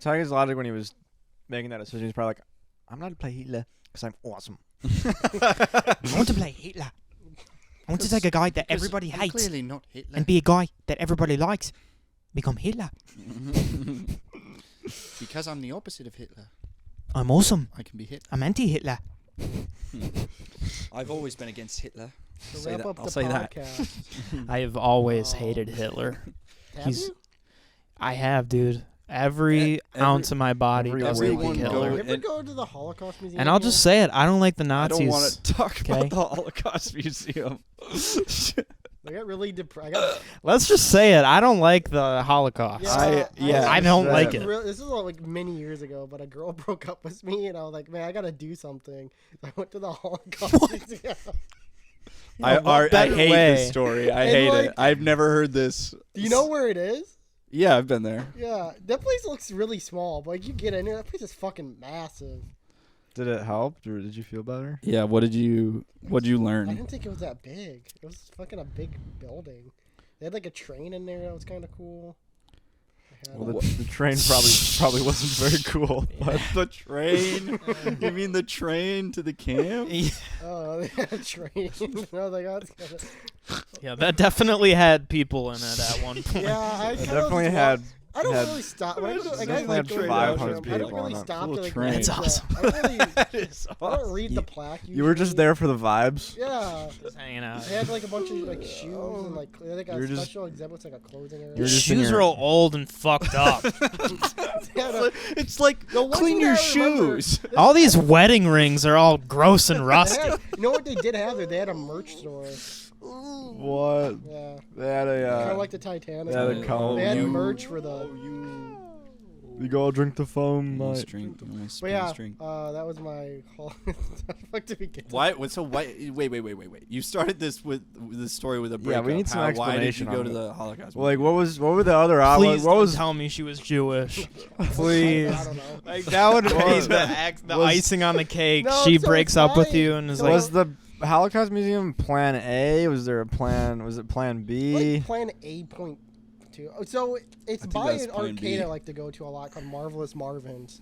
Tyga's logic when he was making that decision, he's probably like, I'm not to play Hitler because I'm awesome. I want to play Hitler. I want to take a guy that everybody I'm hates Clearly not Hitler. and be a guy that everybody likes. Become Hitler. Because I'm the opposite of Hitler. I'm awesome. I can be Hitler. I'm anti-Hitler. I've always been against Hitler. To Say wrap that. up I'll the say that. podcast. I have always Oh. hated Hitler. Have He's- you? I have, dude. Every ounce of my body every doesn't everyone like go- Hitler. You ever and- go to the Holocaust Museum? And I'll just say it. I don't like the I Nazis. don't want to talk okay? about the Holocaust Museum. I got really depressed. Let's just say it. I don't like the Holocaust. I don't Yeah. like it. This is like many years ago, but a girl broke up with me, and I was like, man, I gotta do something. I went to the Holocaust Museum. what better hate way? this story. I And, hate like- it. I've never heard this. Do you know where it is? Yeah, I've been there. Yeah, that place looks really small, but like you get in there, that place is fucking massive. Did it help, or did you feel better? Yeah, what did you I learn? didn't think it was that big. It was fucking a big building. They had like a train in there that was kind of cool. They had, Well, the train probably wasn't very cool. But The train? You mean the train to the camp? oh, they had a train. I was like, oh, that's kinda... Yeah, that definitely had people in it at one point. Yeah, I it kinda definitely was had. I don't had- really stop. When I go, like, I definitely like had going to 500 the museum. I don't people really on it. stop Full to like train. read That's the- awesome. I don't really. That is I don't read the plaque. You were just usually. there for the vibes. Yeah. Just hanging out. They had like a bunch of like shoes and like they had, like You a were just- special exhibit, like a clothing area. You're His just in shoes your- are all old and fucked up. They had a- It's like The one clean thing your I remember- shoes. All these wedding rings are all gross and they rusty. had, you know what they did have there? They had a merch store. What? Yeah. They had Kind a. of like the Titanic. Yeah, the color. They had you- merch for the. You go drink the foam. Nice mate. drink, nice But yeah, drink. that was my whole. Fuck to begin. Why? So why? Wait. You started this with the story with a breakup. we need some Why did you explanation go on to it. the Holocaust? Well, like, what were the other outlets? Please What don't was? tell me she was Jewish. I Please. don't know. Like that would be Was- the was- icing on the cake. No, she so breaks it's up with fine. you and is So like, Was the Holocaust Museum Plan A? Was there a plan? Was it Plan B? Like Plan A.2. So it's think by that's an Plan arcade B. I like to go to a lot called Marvelous Marvin's,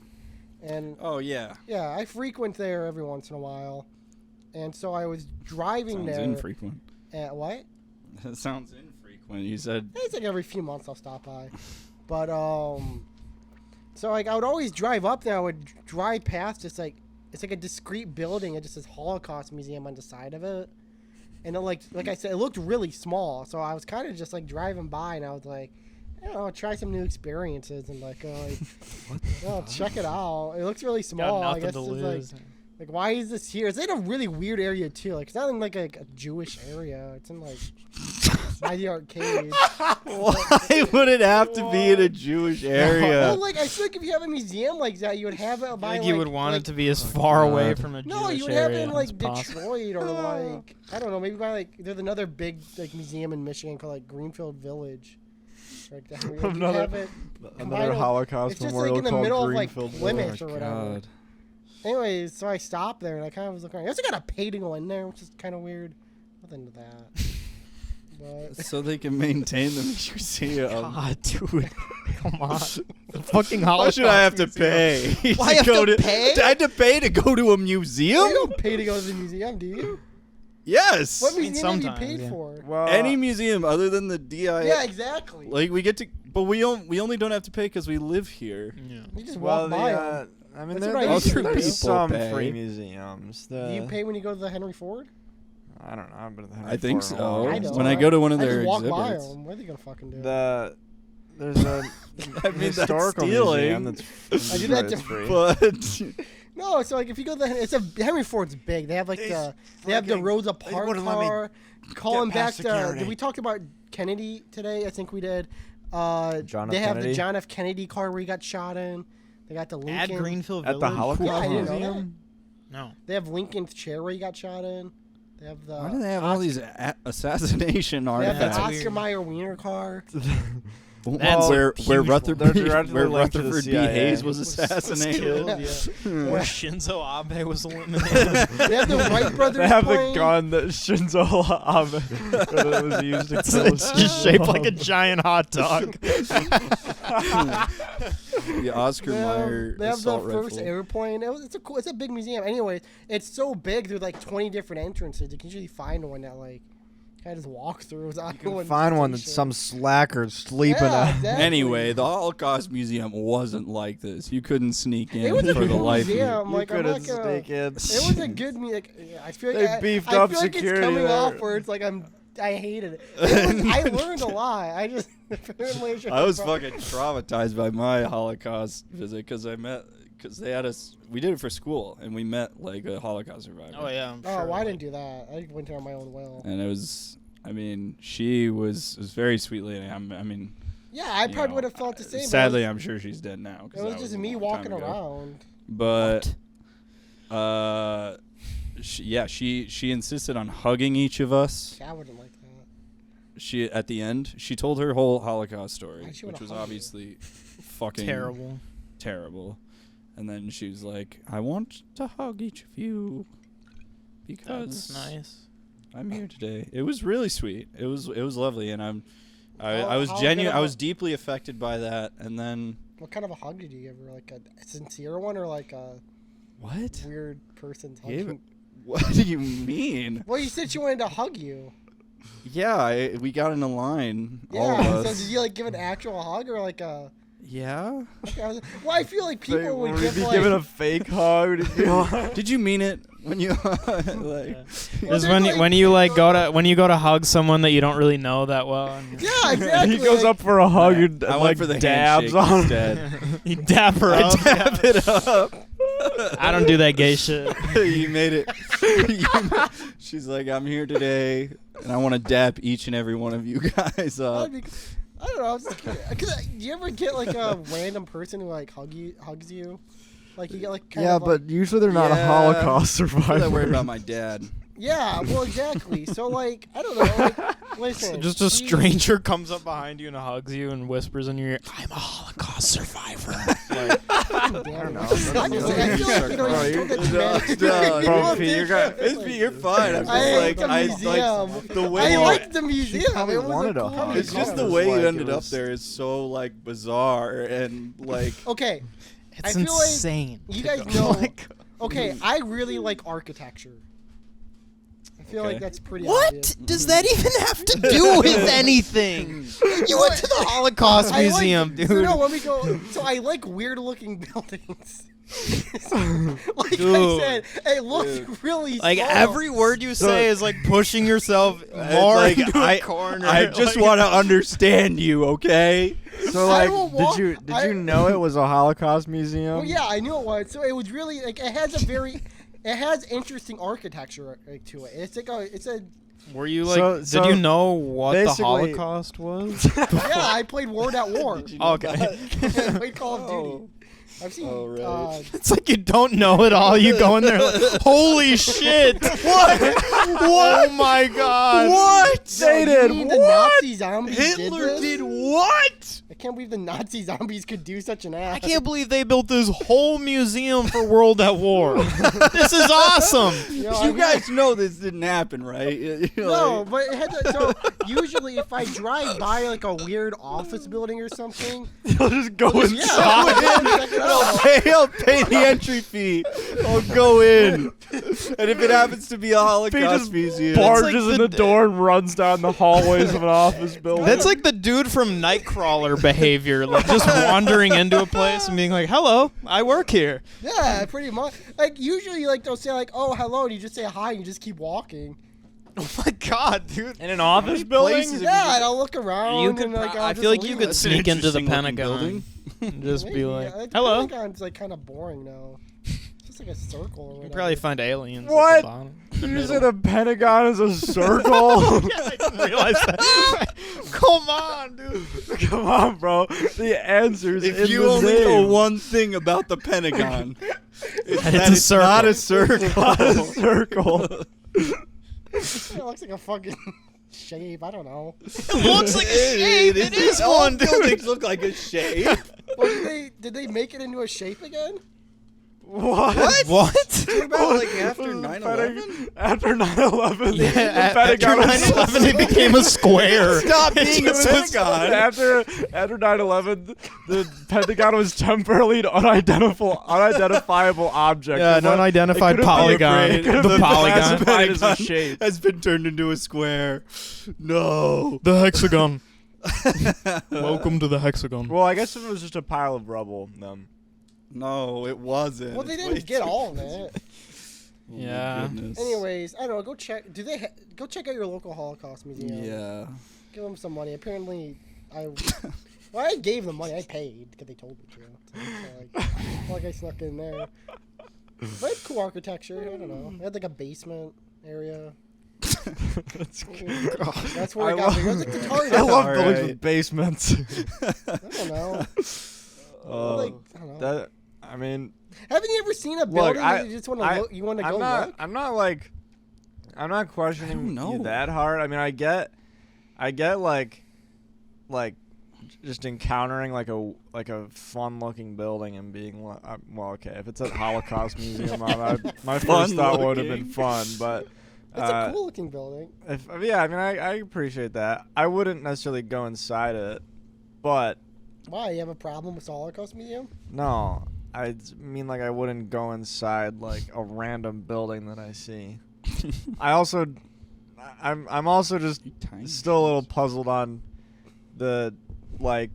and Oh yeah. yeah, I frequent there every once in a while. And so I was driving Sounds there. infrequent. At what? That sounds infrequent. You said. It's like every few months I'll stop by. But so like I would always drive up there. I would drive past just like it's like a discrete building. It just says Holocaust Museum on the side of it. And it, like I said, it looked really small. So I was kind of just like driving by, and I was like, I don't know, try some new experiences and like, check it out. It looks really small. Got I nothing guess to it's lose. like, why is this here? It's in a really weird area too. Like, it's not in like a Jewish area. It's in like by the arcade. Why would it have to be in a Jewish area? Well, like I feel like if you have a museum like that, you would have it I by think like you would want like, it to be as far away God. from a No, Jewish you would have it area in as like possible. Detroit or like I don't know, maybe by like there's another big like museum in Michigan called like Greenfield Village. Like that. Like, you'd have it Another combined with- Holocaust it's just memorial like in the called middle of like Greenfield Plymouth Village. or whatever. Anyways, so I stopped there and I kind of was looking around. I also got to pay to go in there, which is kind of weird. Nothing to that. But So they can maintain the museum. God, dude. Come on. The fucking Holocaust. Why should I have to Museum. pay? Why have go to pay? I had to pay to go to a you museum? don't pay to go to the museum, do you? Yes. What mean, museum have you sometimes, paid yeah. for? Well, Any museum other than the DIA. Yeah, exactly. Like we get to, but we only don't have to pay because we live here. Yeah. You just well, walk by the, 'em. I mean, That's there, what I there's, used to there's do. some People free pay. museums. Do you pay when you go to the Henry Ford? I don't know. I've been to the Henry I think Ford in a so. long I time. don't. When I go to one of I their just walk by exhibits. them. What are they gonna fucking do? There's a I mean, that's historical stealing. museum that's I do that it's to- free. But No, so like if you go to the it's a Henry Ford's big. They have like they have the Rosa Parks wouldn't let me car. Calling back past to security. did we talk about Kennedy today? I think we did. John F. They have Kennedy? the John F. Kennedy car where he got shot in. They got the At Lincoln. Greenfield At Village. the Holocaust Yeah, I didn't know Museum? No. They have Lincoln's chair where he got shot in. They have the. why do they have all these assassination They have the artifacts? That's Oscar weird. Mayer Wiener car. That's where a where huge Rutherford one. B. They're directly where linked to the Rutherford B. CIA. Hayes was Was assassinated. killed. Where Shinzo Abe was eliminated. They have the Wright brothers. They have plane. the gun that Shinzo Abe that was used to kill It's just shaped like a giant hot dog. The Oscar Mayer They have the assault first rifle. airplane. It's a big museum. Anyway, it's so big. There's like 20 different entrances. You can usually find one that like kind of just walk through. You can find one that some slacker sleeping Yeah, at. exactly. Anyway, the Holocaust Museum wasn't like this. You couldn't sneak in It was a for the cool life of you. museum. You Like I'm couldn't not gonna. sneak in. It was a good music. I feel like They beefed I up feel like security it's coming there. off where it's like I hated it. I learned a lot. I just apparently I was fucking traumatized by my Holocaust visit because they had us. We did it for school, and we met like a Holocaust survivor. Oh yeah. I'm Oh, sure, well, I like- didn't do that. I went there on my own will. And it was. I mean, she was very sweet lady. I mean, Yeah, I you probably know, would have felt the same. but Sadly, it I'm sure she's dead now. 'cause was that just a me long walking time ago. around. But she insisted on hugging each of us. I wouldn't like that. She at the end, she told her whole Holocaust story, Why she which wanna was hug you? obviously fucking Terrible. And then she was like, "I want to hug each of you because That's nice. I'm here today." It was really sweet. It was lovely, and I was How genuine. good I of was a- deeply affected by that. And then What kind of a hug did you give her? Like a sincere one or like a what? weird person's hug? Gave it- What do you mean? Well, you said she wanted to hug you. Yeah, we got in a line. All Yeah. of So us. did you like give an actual hug or like a? Yeah. Well, I feel like people would Would give be like. giving a fake hug? Would it be like- Did you mean it when you like? Well, Just there's, when like- you like when you go to hug someone that you don't really know that well, and Yeah, exactly. he goes like, up for a hug and I like went for the dabs handshake on instead. you dap her I'll up. dap it up. I don't do that gay shit. You made it. She's like, "I'm here today, and I want to dap each and every one of you guys up." I don't know. I was just cause, do you ever get like a random person who like hugs you? Like you get like kind Yeah, of, like, but usually they're not a Yeah. Holocaust I'm survivor. not worried about my dad. Yeah, well, exactly. So, like, I don't know. Like, listen. Just a she- stranger comes up behind you and hugs you and whispers in your ear, "I'm a Holocaust survivor." Damn, don't know. I feel like, you know, you told the dramatic No, story. no, Well, Pete, dude, you got- You're fine. I'm just I like, like the museum. the way I liked the She museum. probably It was wanted a a cool hug. it's just the museum. way Like, you it ended up was- there is so like bizarre and like Okay, It's I feel like insane. you to guys go- know. Okay, I really like architecture. I feel like Okay. that's pretty What obvious. does that even have to do with anything? You went to the Holocaust I Museum, like, dude. So no, let me go. So I like weird looking buildings. Like I Dude. said, it looks Dude. really Like small. every word you say is like pushing yourself more like, into I- a corner. I just Like- want to understand you, okay? So I like, will walk- did I- you know it was a Holocaust museum? Well, yeah, I knew it was. So it was really like it has interesting architecture like, to it. It's like it's a Were you like? So did you know what the basically- Holocaust was? yeah. I played World at War. Okay. I played Call of Duty. I've seen. Oh, right. It's like you don't know it all. You go in there like, holy shit! What? Oh my god! What? They you did mean the what? Nazi zombies Hitler did did this? what? I can't believe the Nazi zombies could do such an act. I can't believe they built this whole museum for World at War. This is awesome. You guys know this didn't happen, right? No, but it had to, so usually if I drive by like a weird office building or something, You'll just go yeah, inside. check it out. I'll pay the entry fee. I'll go in. And if it happens to be a Holocaust just museum, Barges like in the- the door and runs down the hallways of an office building. That's like the dude from Nightcrawler behavior, like just wandering into a place and being like, "Hello, I work here." Yeah, pretty much. Like usually, like they'll say like, "Oh, hello," and you just say hi and you just keep walking. Oh my god, dude! in an office places building. have Yeah, and I'll look around. You could. and, like, I'll I just feel like you leave. could That's an sneak into the interesting looking Pentagon building. and just Maybe, be like, yeah, the "Hello." Pentagon's like kind of boring now. It's just like a circle or You whatever. can probably find aliens. At What? the bottom, in the You middle. said the Pentagon is a circle. Yeah, I didn't realize that. Come on, dude. Come on, bro. The answer's if in you the only name. know one thing about the Pentagon, it's That that it's a it's not a Not a circle. circle. It looks like a fucking shape. I don't know. It looks like a shape. It is All one, dude. buildings look like a shape. Well, did they make it into a shape again? What? What? What about like after The 9/11? After 9/11, Yeah, the after Pentagon was 9/11, it became a square. Stop being a It was- Pentagon. After 9/11, the Pentagon was temporarily an unidentifiable object. Yeah, It an wa- unidentified it couldn't be polygon. afraid. It couldn't The be polygon. classified as a shape. has been turned into a square. No. The hexagon. Welcome to the hexagon. Well, I guess if it was just a pile of rubble, then. No, it wasn't. Well, they It's didn't way get too- all of it. Oh my Yeah. goodness. Anyways, I don't know. Go check. Do they go check out your local Holocaust museum? Yeah. Give them some money. Apparently, well, I gave them money. I paid because they told me to. So, like I snuck in there. But it's cool architecture. I don't know. They had like a basement area. That's That's where I it got me. It was love- like the Atari. I love All buildings right. with basements. I don't know. Like, I don't know. That I mean, Haven't you ever seen a building I- that you just want to I- look? You want to I'm go not. look? I'm not like. I'm not questioning know. you that hard. I mean, I get like just encountering like a fun looking building and being like, well, okay, if it's a Holocaust museum, my first thought would have been Fun-looking. fun, but. It's a cool looking building. Yeah, I mean, I appreciate that. I wouldn't necessarily go inside it, but Why? You have a problem with the Holocaust museum? no, I mean like I wouldn't go inside like a random building that I see. I'm also just still a little puzzled on the like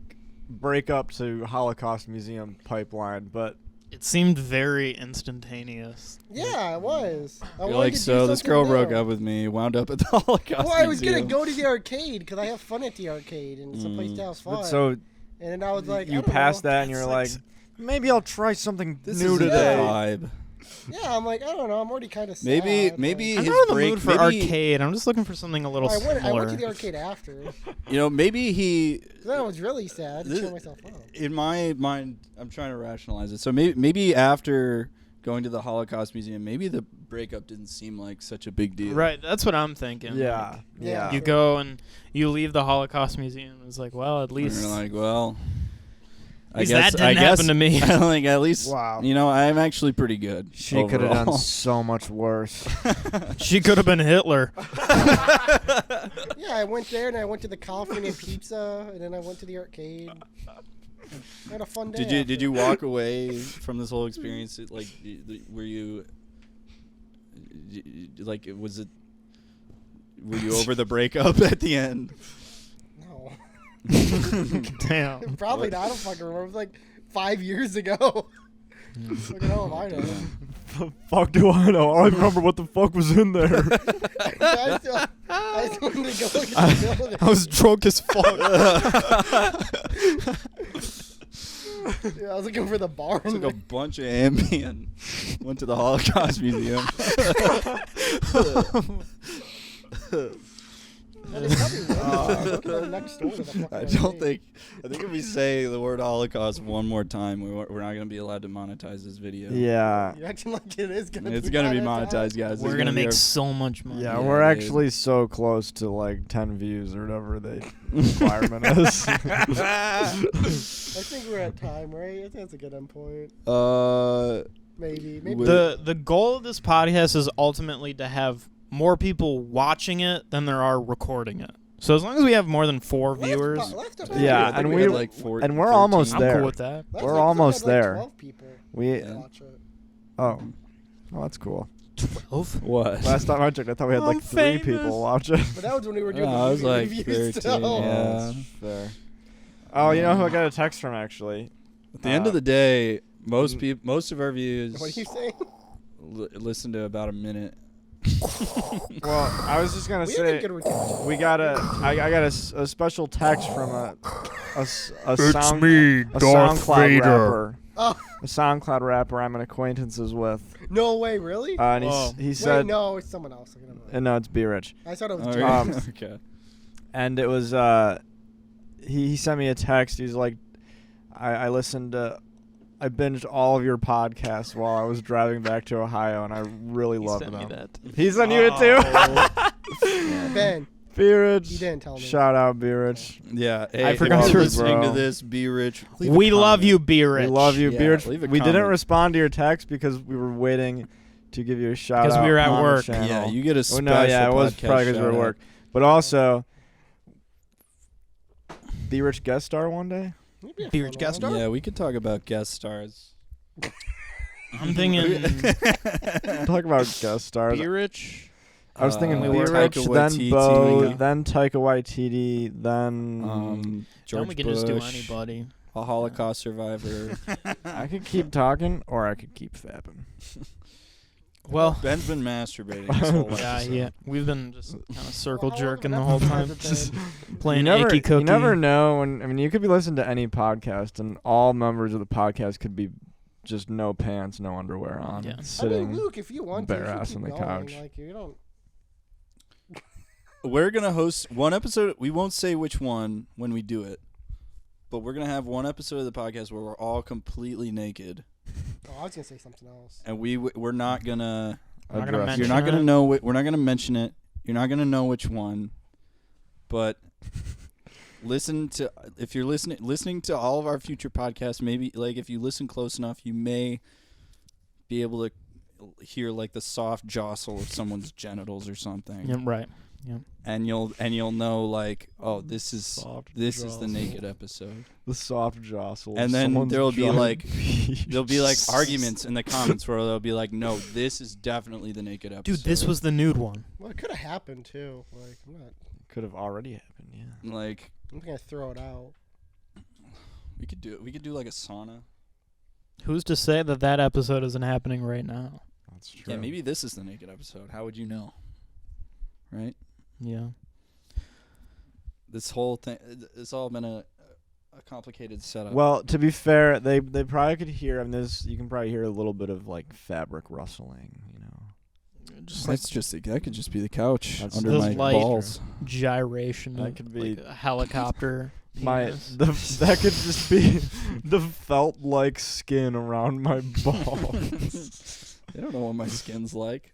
break up to Holocaust museum pipeline, but It seemed very instantaneous. Yeah, it was. I You're wanted like, to do so this something girl new. broke up with me, wound up at the Holocaust Well, I was Museum. gonna go to the arcade because I have fun at the arcade and it's a place to have fun. but so and then I was like, you I don't passed know. that and you're like, maybe I'll try something This new isn't the today. vibe. Yeah, I'm like, I don't know. I'm already kind of sad. Maybe I'm his not in the break. mood for maybe, arcade. I'm just looking for something a little I smaller. went to the arcade after. You know, maybe he. Then I was really sad to This- cheer myself up. In my mind, I'm trying to rationalize it. So maybe after going to the Holocaust Museum, maybe the breakup didn't seem like such a big deal. Right, that's what I'm thinking. Yeah. Like, Yeah. you go and you leave the Holocaust Museum. It's like, well, at And least you're like, well, at least that didn't happen to me. I think at least, Wow. you know, I'm actually pretty good. She could have done overall. so much worse. She could have been Hitler. Yeah, I went there and I went to the California Pizza and then I went to the arcade. I had a fun day. Did you walk away from this whole experience? Like, were you like, was it? Were you over the breakup at the end? No. Damn. Probably not. I don't fucking remember. It was like 5 years ago. Fucking hell am I know? The fuck do I know? I don't remember what the fuck was in there. I just wanted to go look at the building. I was drunk as fuck. Yeah, I was looking for the bar. Took a bunch of Ambien. Went to the Holocaust Museum. It's probably looking next door to the fucking I don't arcade. think if we say the word Holocaust one more time, we're not gonna be allowed to monetize this video. Yeah. You're acting like it is gonna be It's gonna be monetized, guys. We're It's gonna be make our- so much money. Yeah, Yeah, we're dude. actually so close to like 10 views or whatever the requirement is. I think we're at time, right? I think that's a good end point. Maybe. Would- The goal of this podcast is ultimately to have more people watching it than there are recording it. So as long as we have more than 4 viewers, Yeah, I think and we we- had like 4, and we're 13. almost I'm there. cool with that. We're almost there. 12 people We Yeah. watch it. oh, that's cool. 12? What? Last time I checked, I thought we had like I'm 3 famous. people watch it. But that was when we were doing Yeah, the I was movie like reviews 13, still. yeah. Fair. Oh, you know who I got a text from actually? At the end of the day, most of our views What are you saying? listen to about a minute. Well, I was just gonna We had say a good retention. we got I got a special text from a sound me, a SoundCloud rapper. Oh, A SoundCloud rapper I'm an acquaintances with. no way, really? And Whoa. he Wait, said no, it's someone else. no, it's Be Rich. I thought it was Oh, James. okay. And it was he sent me a text. He's like, I binged all of your podcasts while I was driving back to Ohio, and I really He loved sent me them. that. He sent you it too. Ben, Be Rich. he didn't tell me. Shout out, Be Rich. Yeah. Hey, I forgot if to you're respond. listening to Bro. this, Be Rich. leave a We love comment. you, Be Rich. We love you, Be Yeah, Rich. leave a We didn't comment. respond to your text because we were waiting to give you a shout out. Because we were at on the work. channel. Yeah, you get a Oh, special no, yeah, it was podcast probably because we were at shout-out. work. But also, Be Rich guest star one day. It'd be a Be fun Rich guest one. star? Yeah, we could talk about guest stars. I'm thinking Talk about guest stars. Be Rich. I was thinking we Be were Rich, Taika then Waititi, Bo, then Taika Waititi, then George Then we can Bush, just do anybody. a Holocaust survivor. I could keep talking or I could keep fapping. Well, Ben's been masturbating this whole yeah, episode. yeah. We've been just kind of circle Well, how long jerking of the an whole episode time. has it been? Playing you never, Icky Cookie. you never know when. I mean, you could be listening to any podcast, and all members of the podcast could be just no pants, no underwear on, Yeah. I sitting. mean, Luke, if you want to, bare you can ass keep on the going. couch. Like, you don't. We're gonna host one episode. We won't say which one when we do it, but we're gonna have one episode of the podcast where we're all completely naked, Oh, I was gonna say something else. and we're not gonna. We're not gonna address You're mention not gonna it. know. We're not gonna mention it. You're not gonna know which one, but listen to if you're listening to all of our future podcasts. Maybe like if you listen close enough, you may be able to hear like the soft jostle of someone's genitals or something. Yeah, right. And you'll know like, oh, this is Soft the jostle. naked episode. The soft jostle. And then Someone's there'll be giant like peach. there'll be like arguments in the comments where they'll be like, no, this is definitely the naked episode. Dude, this was the nude one. Well, it could have happened too. Like, I'm not. Could have already happened. Yeah. like I'm gonna throw it out. we could do it. We could do like a sauna. Who's to say that that episode isn't happening right now? That's true. Yeah, maybe this is the naked episode. How would you know? Right? Yeah. This whole thing, it's all been a complicated setup. Well, to be fair, they probably could hear. I mean, you can probably hear a little bit of like fabric rustling. You know. Just like that could just be the couch That's- under Those my light- balls. gyration. That of, could be- like a helicopter. penis. That could just be the felt like skin around my balls. They don't know what my skin's like.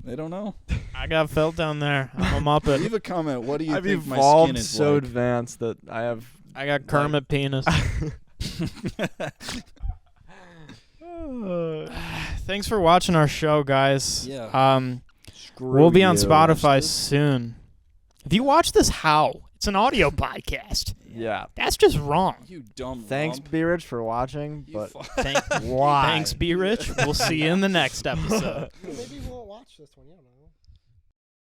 They don't know. I got felt down there. I'm a Muppet. Leave a comment. What do you I've think my skin evolved is so like? advanced that I have. I got Kermit penis. Thanks for watching our show, guys. Yeah. We'll be on you. Spotify soon. If you watch this, how? It's an audio podcast. Yeah. That's just wrong. You dumb Thanks, lump. B Rich, for watching. You But Thank- why? Thanks, Be Rich. We'll see you in the next episode. Maybe we won't watch this one. Yeah, no.